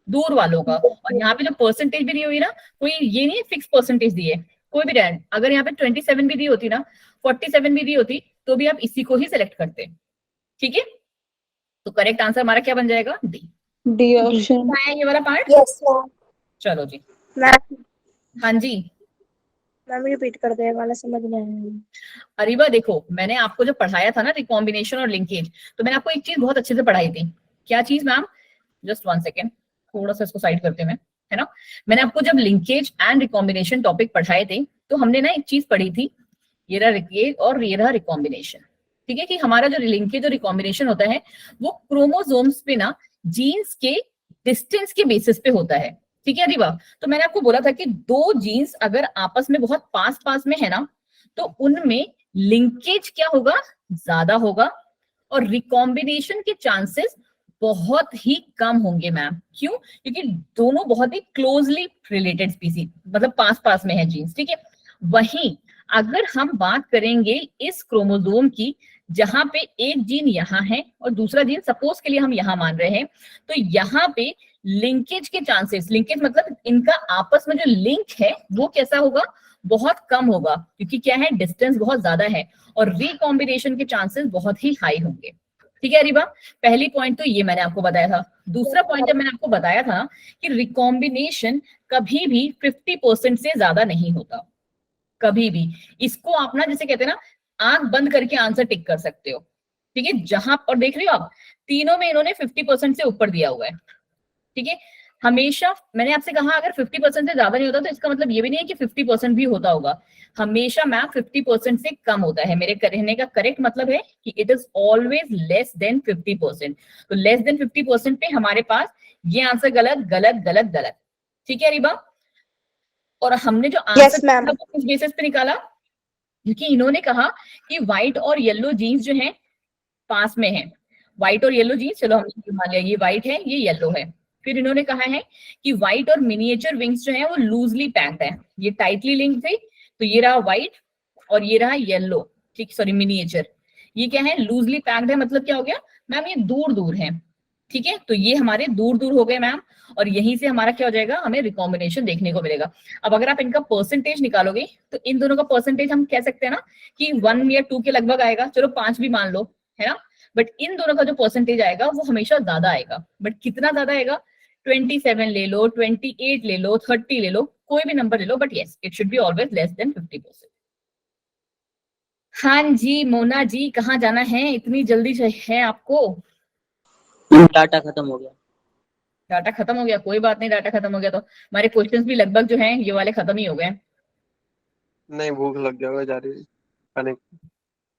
दूर वालों का। और यहाँ पे जो परसेंटेज भी दी हुई ना, कोई ये नहीं फिक्स परसेंटेज दी है, कोई भी रैंड, अगर यहाँ पे 27 भी दी होती ना, 47 भी दी होती, तो भी आप इसी को ही सिलेक्ट करते। ठीक है, तो करेक्ट आंसर हमारा क्या बन जाएगा, डी ऑप्शन है ये वाला पार्ट। यस चलो जी, मैम। हाँ जी मैम रिपीट कर दे, वाला समझ नहीं आया। अरीबा देखो, मैंने आपको जो पढ़ाया था ना रिकॉम्बिनेशन और लिंकेज, तो मैंने आपको एक चीज बहुत अच्छे से पढ़ाई थी। क्या चीज मैम, जस्ट 1 सेकेंड, थोड़ा सा इसको साइड करते हैं, है ना। मैंने आपको जब लिंकेज एंड रिकॉम्बिनेशन टॉपिक पढ़ाए थे, तो हमने ना एक चीज पढ़ी थी, ये रहा लिंकेज और ये रहा रिकॉम्बिनेशन। ठीक है, कि हमारा जो लिंकेज और रिकॉम्बिनेशन होता है वो क्रोमोसोम्स पे ना जीन्स के डिस्टेंस के बेसिस पे होता है। ठीक है अरीबा, तो मैंने आपको बोला था कि दो जीन्स अगर आपस में बहुत पास पास में है ना, तो उनमें लिंकेज क्या होगा, ज्यादा होगा, और रिकॉम्बिनेशन के चांसेस बहुत ही कम होंगे मैम। क्यों, क्योंकि दोनों बहुत ही क्लोजली रिलेटेड स्पीसी, मतलब पास पास में है जीन्स। ठीक है, वहीं अगर हम बात करेंगे इस क्रोमोसोम की, जहां पे एक जीन यहाँ है और दूसरा जीन सपोज के लिए हम यहाँ मान रहे हैं, तो यहाँ पे लिंकेज के चांसेस, लिंकेज मतलब इनका आपस में जो लिंक है वो कैसा होगा, बहुत कम होगा, क्योंकि क्या है, डिस्टेंस बहुत ज्यादा है, और रिकॉम्बिनेशन के चांसेस बहुत ही हाई होंगे। ठीक है अरीबा, पहली पॉइंट तो ये मैंने आपको बताया था। दूसरा पॉइंट जब मैंने आपको बताया था कि रिकॉम्बिनेशन कभी भी 50% से ज्यादा नहीं होता, कभी भी। इसको आप ना, जैसे कहते हैं ना, आंख बंद करके आंसर टिक कर सकते हो। ठीक है, जहां और देख रहे हो आप, तीनों में इन्होंने 50% से ऊपर दिया हुआ है। ठीक है, हमेशा मैंने आपसे कहा अगर 50% से ज्यादा नहीं होता, तो इसका मतलब ये भी नहीं है कि 50% भी होता होगा। हमेशा मैम 50% से कम होता है। मेरे कहने का करेक्ट मतलब है कि it is always less than 50%। तो लेस देन 50% पे हमारे पास ये आंसर गलत गलत गलत गलत। ठीक है अरीबा, और हमने जो आंसर किस बेसिस पे निकाला, क्योंकि इन्होंने कहा कि व्हाइट और येलो जीन्स जो हैं पास में हैं, व्हाइट और येलो जीन्स, चलो हमने मान लिया ये व्हाइट है ये येलो है। फिर इन्होंने कहा है कि व्हाइट और मिनिएचर विंग्स जो है वो लूजली पैक्ड है, ये टाइटली लिंक्ड थे। तो ये रहा व्हाइट और ये रहा येलो, ठीक सॉरी मिनिएचर, ये क्या है, लूजली पैक्ड है, मतलब क्या हो गया मैम, ये दूर दूर है। ठीक है, तो ये हमारे दूर दूर हो गए मैम, और यहीं से हमारा क्या हो जाएगा, हमें रिकॉम्बिनेशन देखने को मिलेगा। अब अगर आप इनका परसेंटेज निकालोगे, तो इन दोनों का परसेंटेज हम कह सकते हैं ना कि 1 या 2 के लगभग आएगा, चलो 5 भी मान लो, है ना। बट इन दोनों का जो परसेंटेज आएगा वो हमेशा ज्यादा आएगा। बट कितना ज्यादा आएगा, 27 ले लो, 28 ले लो, 30 ले लो, कोई भी नंबर ले लो, but yes it should be always less than 50%। हाँ जी मोना जी, कहाँ जाना है, इतनी जल्दी है आपको? डाटा खत्म हो गया। डाटा खत्म हो गया, कोई बात नहीं, डाटा खत्म हो गया तो हमारे क्वेश्चंस भी लगभग जो हैं ये वाले खत्म ही हो गए। नहीं, भूख लग गया होगा जा रही खाने।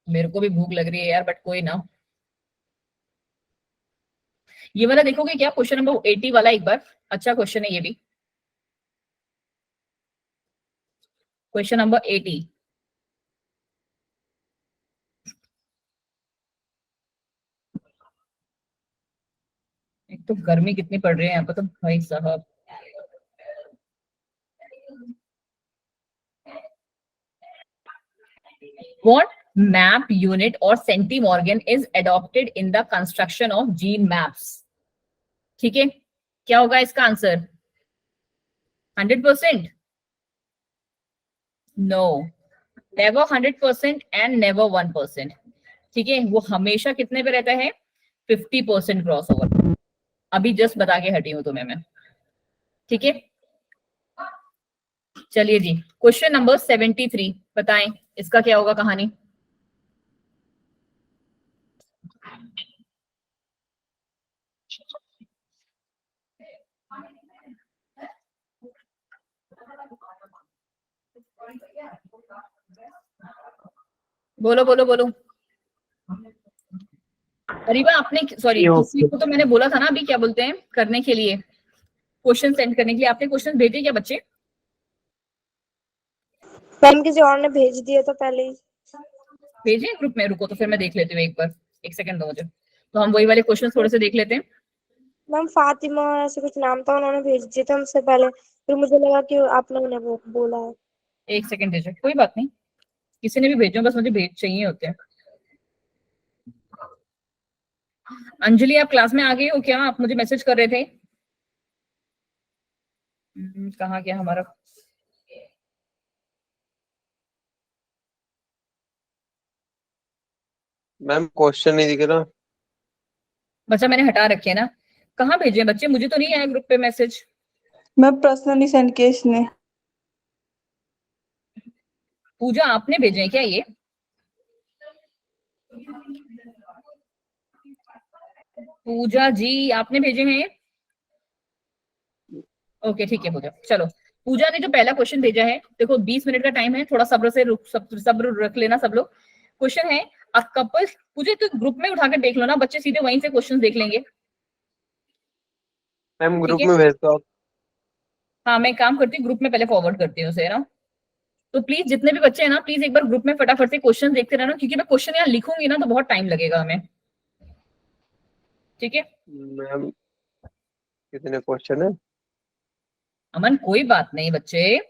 मेरे को भी भूख लग रही है यार, बट कोई ना। ये वाला देखोगे क्या, क्वेश्चन नंबर 80 वाला, एक बार, अच्छा क्वेश्चन है ये भी, क्वेश्चन नंबर 80। एक तो गर्मी कितनी पड़ रही है यहाँ पर तो भाई साहब। What? map unit or centimorgan is adopted in the construction of gene maps? ठीक है, क्या होगा इसका answer? 100%? No, never 100% and never 1%. ठीक है, वो हमेशा कितने पे रहता है? 50% क्रॉस ओवर। अभी जस्ट बता के हटी हूं तुम्हें मैं। ठीक है, चलिए जी, क्वेश्चन नंबर 73 बताएं, इसका क्या होगा कहानी? बोलो बोलो बोलो। अरीबा आपने, सॉरी किसी को तो मैंने बोला था ना अभी, क्या बोलते हैं, करने के लिए, क्वेश्चन सेंड करने के लिए। आपने क्वेश्चन भेजे क्या बच्चे? मैम किसी और ने भेज दिया तो पहले ही। भेजे ग्रुप में? रुको तो फिर मैं देख लेती हूँ एक बार, एक सेकंड दो मुझे। तो हम वही वाले क्वेश्चन थोड़े से देख लेते हैं। मैम फातिमा ऐसे कुछ नाम था, उन्होंने भेज दिए थे हमसे पहले, फिर मुझे लगा कि आप लोगों ने बोला है। एक सेकंड दीजिए, कोई बात नहीं, किसी ने भी भेजो, बस मुझे भेज चाहिए होते हैं। अंजलि आप क्लास में आ गई हो क्या? आप मुझे मैसेज कर रहे थे। कहाँ गया हमारा? मैम क्वेश्चन नहीं दिख रहा। बच्चा मैंने हटा रखे है ना। कहाँ भेजे बच्चे? मुझे तो नहीं आया ग्रुप पे मैसेज। मैं पर्सनली सेंड किया इसने। पूजा आपने भेजे हैं क्या ये? पूजा जी आपने भेजे हैं? ओके ठीक है पूजा, चलो। पूजा ने जो पहला क्वेश्चन भेजा है, देखो 20 मिनट का टाइम है, थोड़ा सब्र से सब्र रख लेना सब लोग। क्वेश्चन है अ कपल, पूजा तो ग्रुप में उठाकर देख लो ना, बच्चे सीधे वहीं से क्वेश्चन देख लेंगे। मैम ग्रुप ठीक में है, भेज दो आप। हाँ मैं काम करती हूँ, ग्रुप में पहले फॉरवर्ड करती हूँ उसे ना। तो प्लीज जितने भी बच्चे हैं ना, प्लीज एक बार ग्रुप में फटाफट से क्वेश्चन देखते रहना, क्योंकि मैं क्वेश्चन यहाँ लिखूंगी ना तो बहुत टाइम लगेगा हमें। ठीक है मैम कितने क्वेश्चन है? अमन, कोई बात नहीं बच्चे,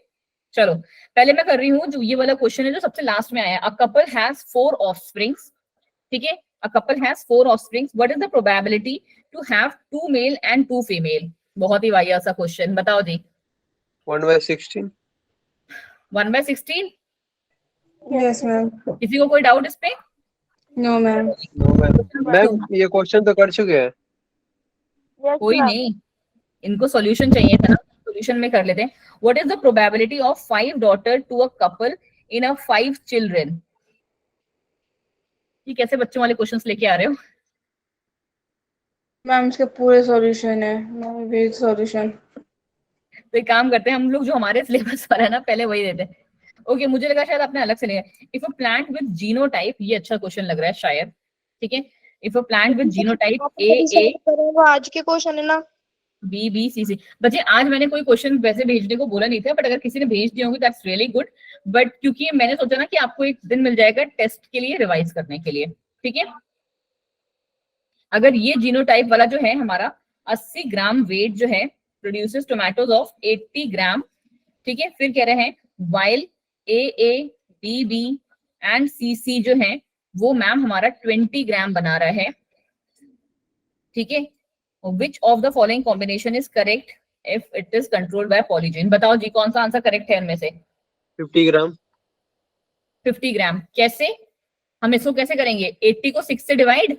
चलो पहले मैं कर रही हूँ जो ये वाला क्वेश्चन है जो सबसे लास्ट में आया। अ कपल हैज 4 ऑफस्प्रिंग्स, ठीक है, a couple has 4 offsprings, what is the probability to have 2 male and 2 female? बहुत ही वाहियात सा क्वेश्चन, बताओ जी। 1/16। 1/16? Yes ma'am. किसी को कोई डाउट इस पे? No ma'am. No ma'am. Ma'am ये क्वेश्चन तो कर चुके हैं। कोई नहीं, इनको सॉल्यूशन चाहिए था ना, सॉल्यूशन में कर लेते हैं। What is the probability of 5 daughter to a couple in a 5 children? ये कैसे बच्चों वाले क्वेश्चंस लेके आ रहे हो? मैम इसके पूरे सॉल्यूशन है, मैम वेज सॉल्यूशन। तो एक काम करते हैं हम लोग, जो हमारे सिलेबस वाला है ना पहले वही देते हैं। ओके, मुझे लगा शायद आपने अलग से लिया। If a plant with genotype, ये अच्छा क्वेश्चन लग रहा है शायद, ठीक है। If a plant with genotype A वो आज के क्वेश्चन है ना। B B C C. बच्चे आज मैंने कोई क्वेश्चन वैसे भेजने को बोला नहीं था, बट अगर किसी ने भेज दिए होंगे दैट्स रियली गुड। बट क्योंकि मैंने सोचा ना कि आपको एक दिन मिल जाएगा टेस्ट के लिए, रिवाइज करने के लिए, ठीक है। अगर ये जीनोटाइप वाला जो है हमारा 80 ग्राम वेट जो है प्रोड्यूसेस टोमेटोज ऑफ 80 ग्राम, ठीक है। फिर कह रहे हैं while A B B and C C जो है वो मैम हमारा 20 ग्राम बना रहा है, ठीक है। Which of the following combination is correct if it is controlled by polygen? बताओ जी कौन सा आंसर करेक्ट है इनमें से? 50 ग्राम। 50 ग्राम कैसे? हम इसको कैसे करेंगे? 80 को 6 से डिवाइड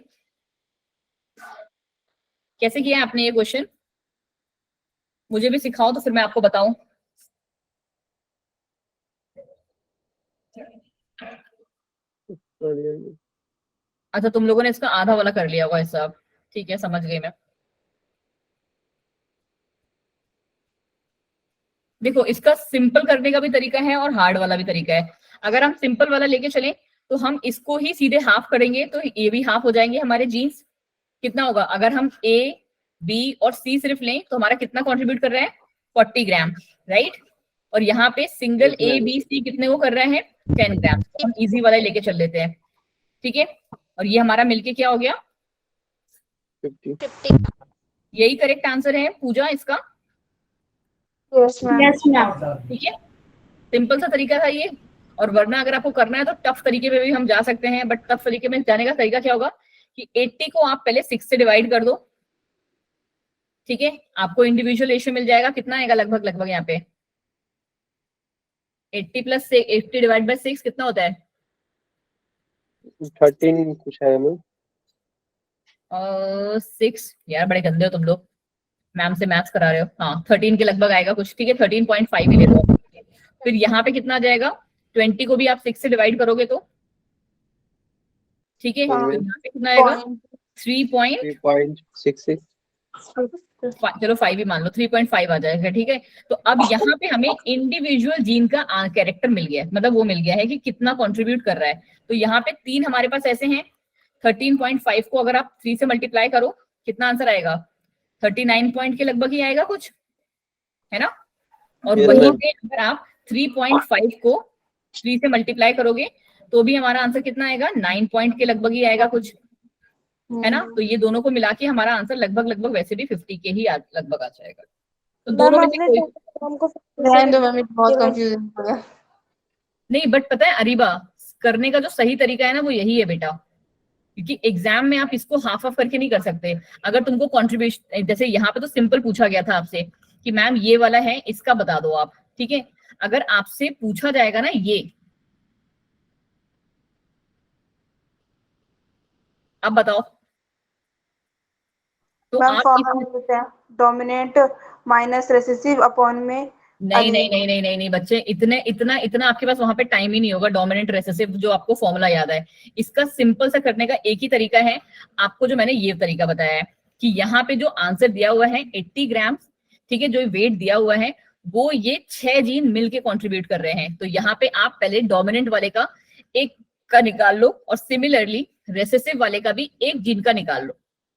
कैसे किया है आपने ये क्वेश्चन? मुझे भी सिखाओ तो फिर मैं आपको बताऊं। अच्छा तुम लोगों ने इसका आधा वाला कर लिया होगा हिसाब, ठीक है समझ गई मैं। देखो इसका सिंपल करने का भी तरीका है और हार्ड वाला भी तरीका है। अगर हम सिंपल वाला लेके चलें तो हम इसको ही सीधे हाफ करेंगे तो ये भी हाफ हो जाएंगे हमारे जीन्स। कितना होगा? अगर हम ए बी और सी सिर्फ लें तो हमारा कितना कंट्रीब्यूट कर रहा है? 40 ग्राम, राइट। और यहाँ पे सिंगल ए बी सी कितने को कर रहा है? 10 ग्राम। तो हम इजी वाला लेके चल लेते हैं, ठीक है। और ये हमारा मिलके क्या हो गया? 50। यही करेक्ट आंसर है पूजा इसका, यस मैम। ठीक है। सिंपल सा तरीका था ये। और वरना अगर आपको करना है तो टफ तरीके पे भी हम जा सकते हैं, बट टफ तरीके में जाने का तरीका क्या होगा कि 80 को आप पहले 6 से डिवाइड कर दो, ठीक है, आपको इंडिविजुअल रेशियो मिल जाएगा, कितना आएगा लगभग लगभग यहाँ पे 80 प्लस 80 डिवाइड बाय 6 कितना होता है 13 कुछ है मैम। 6 यार बड़े गंदे हो तुम लोग, मैम से मैथ्स करा रहे हो। हाँ 13 के लगभग आएगा कुछ, ठीक है 13.5 ही ले लो। फिर यहाँ पे कितना आ जाएगा 20 को भी आप 6 से डिवाइड करोगे तो, ठीक है, हाँ। तो यहाँ पे कितना आएगा 3.66। चलो 5 ही मान लो, 3.5 आ जाएगा, ठीक है। तो अब यहाँ पे हमें इंडिविजुअल जीन का कैरेक्टर मिल गया है, मतलब वो मिल गया है कि कितना कंट्रीब्यूट कर रहा है। तो यहाँ पे 3 हमारे पास ऐसे हैं, 13.5 को अगर आप 3 से मल्टीप्लाई करो कितना आंसर आएगा 39 पॉइंट के लगभग ही आएगा कुछ, है ना। और Yes, वहीं ma'am. पे अगर आप 3.5 को 3 से मल्टीप्लाई करोगे तो भी हमारा आंसर कितना आएगा 9 पॉइंट के लगभग ही आएगा कुछ, है ना। तो ये दोनों को मिला के हमारा आंसर लगभग लगभग वैसे भी 50 के ही लगभग आ जाएगा। तो दोनों में से कोई रहने दो मैम, बहुत कंफ्यूजन हो गया। नहीं, बट पता है अरीबा, करने का जो सही तरीका है ना वो यही है बेटा, क्योंकि एग्जाम में आप इसको हाफ हाफ करके नहीं कर सकते। अगर तुमको कंट्रीब्यूशन, जैसे यहाँ पे तो सिंपल पूछा गया था आपसे कि मैम ये वाला है इसका बता दो आप, ठीक है। अगर आपसे पूछा जाएगा ना ये, अब बताओ तो मैम आप फॉर्मूला देते हैं, डोमिनेंट माइनस रेसेसिव अपॉन में नहीं नहीं नहीं नहीं नहीं नहीं बच्चे, इतने इतना इतना आपके पास वहां पे टाइम ही नहीं होगा डोमिनेंट रेसेसिव जो आपको फॉर्मूला याद है। इसका सिंपल सा करने का एक ही तरीका है, आपको जो मैंने ये तरीका बताया है कि यहाँ पे जो आंसर दिया हुआ है 80 ग्राम, ठीक है, जो वेट दिया हुआ है वो ये 6 जीन मिलके कॉन्ट्रीब्यूट कर रहे हैं। तो यहाँ पे आप पहले डोमिनेंट वाले का एक का निकाल लो और सिमिलरली रेसेसिव वाले का भी एक जीन का निकाल लो,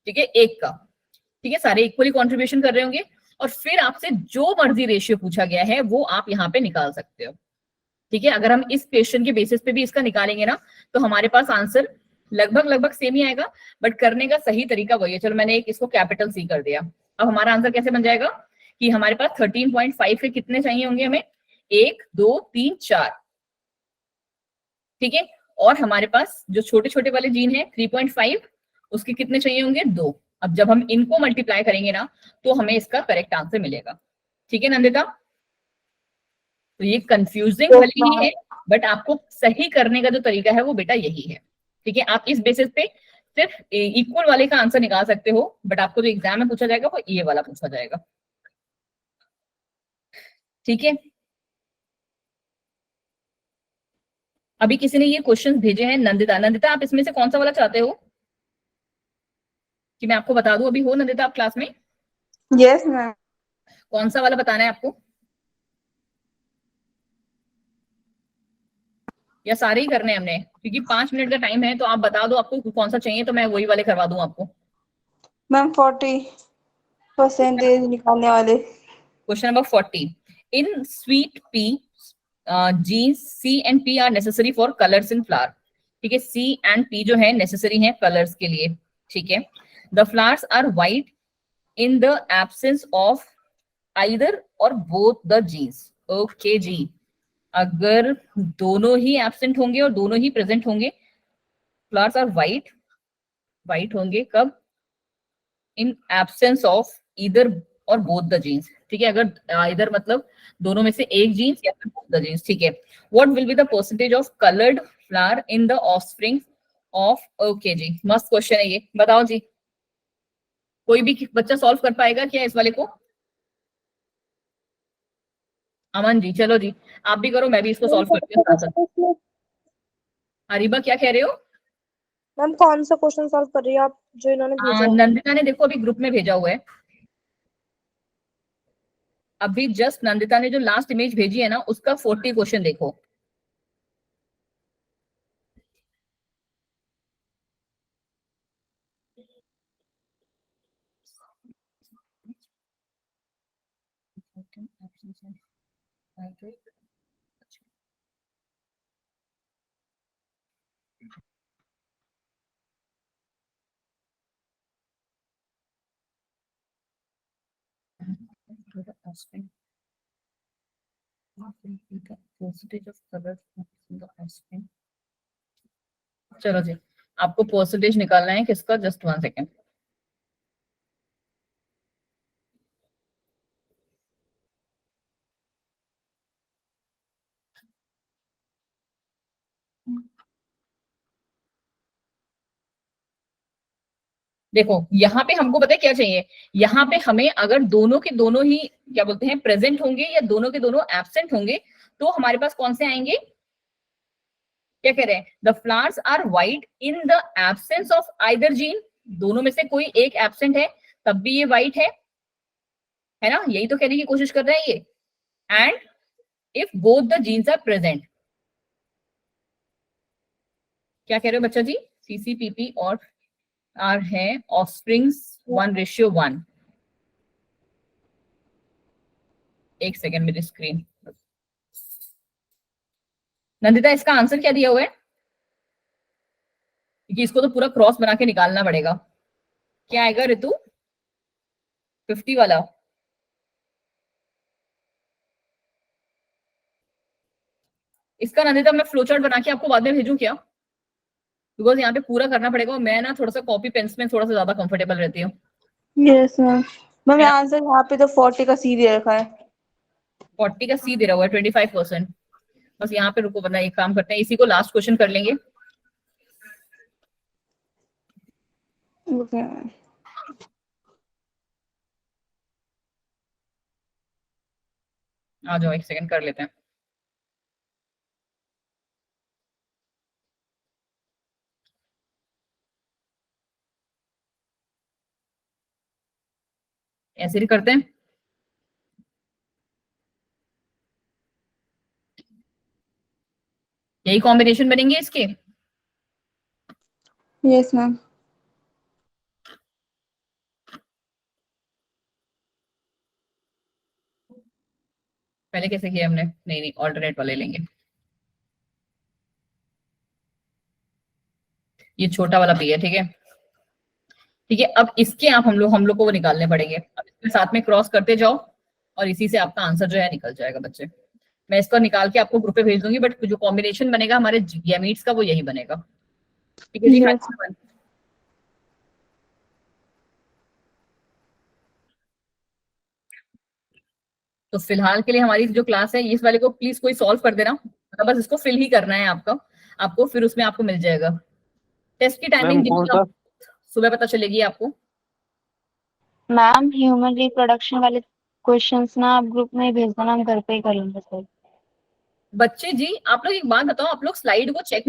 ठीक है, एक का, ठीक है, सारे इक्वली कॉन्ट्रीब्यूशन कर रहे होंगे। और फिर आपसे जो मर्जी रेशियो पूछा गया है वो आप यहाँ पे निकाल सकते हो, ठीक है। अगर हम इस क्वेश्चन के बेसिस पे भी इसका निकालेंगे ना तो हमारे पास आंसर लगभग लगभग सेम ही आएगा, बट करने का सही तरीका वही है। चलो मैंने एक इसको कैपिटल सी कर दिया। अब हमारा आंसर कैसे बन जाएगा कि हमारे पास 13.5 के कितने चाहिए होंगे हमें 1 2 3 4, ठीक है। और हमारे पास जो छोटे छोटे वाले जीन है 3.5 उसके कितने चाहिए होंगे 2। अब जब हम इनको मल्टीप्लाई करेंगे ना तो हमें इसका करेक्ट आंसर मिलेगा, ठीक है नंदिता। तो ये कंफ्यूजिंग भले ही है बट आपको सही करने का जो तरीका है वो बेटा यही है, ठीक है। आप इस बेसिस पे सिर्फ इक्वल वाले का आंसर निकाल सकते हो, बट आपको जो एग्जाम में पूछा जाएगा वो ये वाला पूछा जाएगा, ठीक है। अभी किसी ने ये क्वेश्चन भेजे हैं, नंदिता, नंदिता आप इसमें से कौन सा वाला चाहते हो कि मैं आपको बता दूं। अभी हो नंदिता आप क्लास में? Yes ma'am. कौन सा वाला बताना है आपको या सारे ही करने हैं हमने, क्योंकि 5 मिनट का टाइम है, तो आप बता दो आपको कौन सा चाहिए तो मैं वही वाले करवा दूं आपको। मैम 40% निकालने वाले। Question number 40, in sweet pea genes C and P are necessary for colours in flower, ठीक है। सी एंड पी जो है नेसेसरी है कलर्स के लिए, ठीक है। The flowers are white in the absence of either or both the genes, okay जी। अगर दोनों ही एब्सेंट होंगे और दोनों ही प्रेजेंट होंगे, फ्लावर्स आर व्हाइट, व्हाइट होंगे कब, in absence of either or both the genes, ठीक है। अगर इधर मतलब दोनों में से एक जीन्स या फिर बोथ द जीन्स, ठीक है। What will be the percentage of coloured flower in the offspring of, okay जी, मस्त क्वेश्चन है ये, बताओ जी। कोई भी बच्चा सॉल्व कर पाएगा क्या इस वाले को? अमन जी, चलो जी आप भी करो, मैं भी इसको सॉल्व करती हूँ साथ साथ। अरीबा क्या कह रहे हो? मैम कौन सा क्वेश्चन सॉल्व कर रही है आप जो इन्होंने भेजा है? नंदिता ने देखो अभी ग्रुप में भेजा हुआ है, अभी जस्ट नंदिता ने जो लास्ट इमेज भेजी है ना उसका 40 क्वेश्चन देखो। Percentage of colour in the offspring. चलो जी, आपको परसेंटेज निकालना है किसका, जस्ट 1 सेकेंड। देखो यहाँ पे हमको पता है क्या चाहिए, यहाँ पे हमें अगर दोनों के दोनों ही क्या बोलते हैं प्रेजेंट होंगे या दोनों के दोनों एब्सेंट होंगे तो हमारे पास कौन से आएंगे, क्या कह रहे हैं, the flowers are white in the absence of either gene, दोनों में से कोई एक एब्सेंट है तब भी ये व्हाइट है ना, यही तो कहने की कोशिश कर रहे हैं ये। And if both the genes are present, क्या कह रहे हो बच्चा जी, सीसीपीपी और आर है ऑफस्प्रिंग्स 1:1। एक सेकेंड मेरी स्क्रीन, नंदिता इसका आंसर क्या दिया हुआ है, क्योंकि इसको तो पूरा क्रॉस बना के निकालना पड़ेगा। क्या आएगा ऋतु, 50 वाला। इसका नंदिता मैं फ्लो चार्ट बना के आपको बाद में भेजूं क्या, बिकॉज यहाँ पे पूरा करना पड़ेगा और मैं ना थोड़ा सा कॉपी पेंस में थोड़ा सा ज्यादा कंफर्टेबल रहती हूँ। Yes ma'am. मैम आंसर यहाँ पे तो 40 का सी दे रखा है। 40 का सी दे रहा हुआ है, 25%। बस यहाँ पे रुको, वरना एक काम करते हैं, इसी को लास्ट क्वेश्चन कर लेंगे। आ जाओ, एक सेकंड कर लेते हैं। ऐसे ही करते हैं। यही कॉम्बिनेशन बनेंगे इसके। Yes ma'am. पहले कैसे किया हमने, नहीं नहीं ऑल्टरनेट वाले लेंगे। ये छोटा वाला पी है, ठीक है ठीक है। अब इसके आप हम लोग को वो निकालने पड़ेंगे। अब इसके साथ में क्रॉस करते जाओ और इसी से आपका आंसर जो है निकल जाएगा बच्चे। मैं इसको निकाल के आपको ग्रुप पे भेज दूंगी, बट जो कॉम्बिनेशन बनेगा हमारे गैमीट्स का वो यही बनेगा, ठीक है जी। Yes. तो फिलहाल के लिए हमारी जो क्लास है इस वाले को प्लीज कोई सॉल्व कर देना, मतलब बस इसको फिल ही करना है आपको फिर उसमें आपको मिल जाएगा। टेस्ट की टाइमिंग सुबह पता चलेगी आपको। मैम ह्यूमन रिप्रोडक्शन वाले क्वेश्चंस ना आप ग्रुप में ही भेज देना, हम घर पे ही कर लेंगे सर। बच्चे जी आप लोग एक बात बताओ, आप लोग स्लाइड को चेक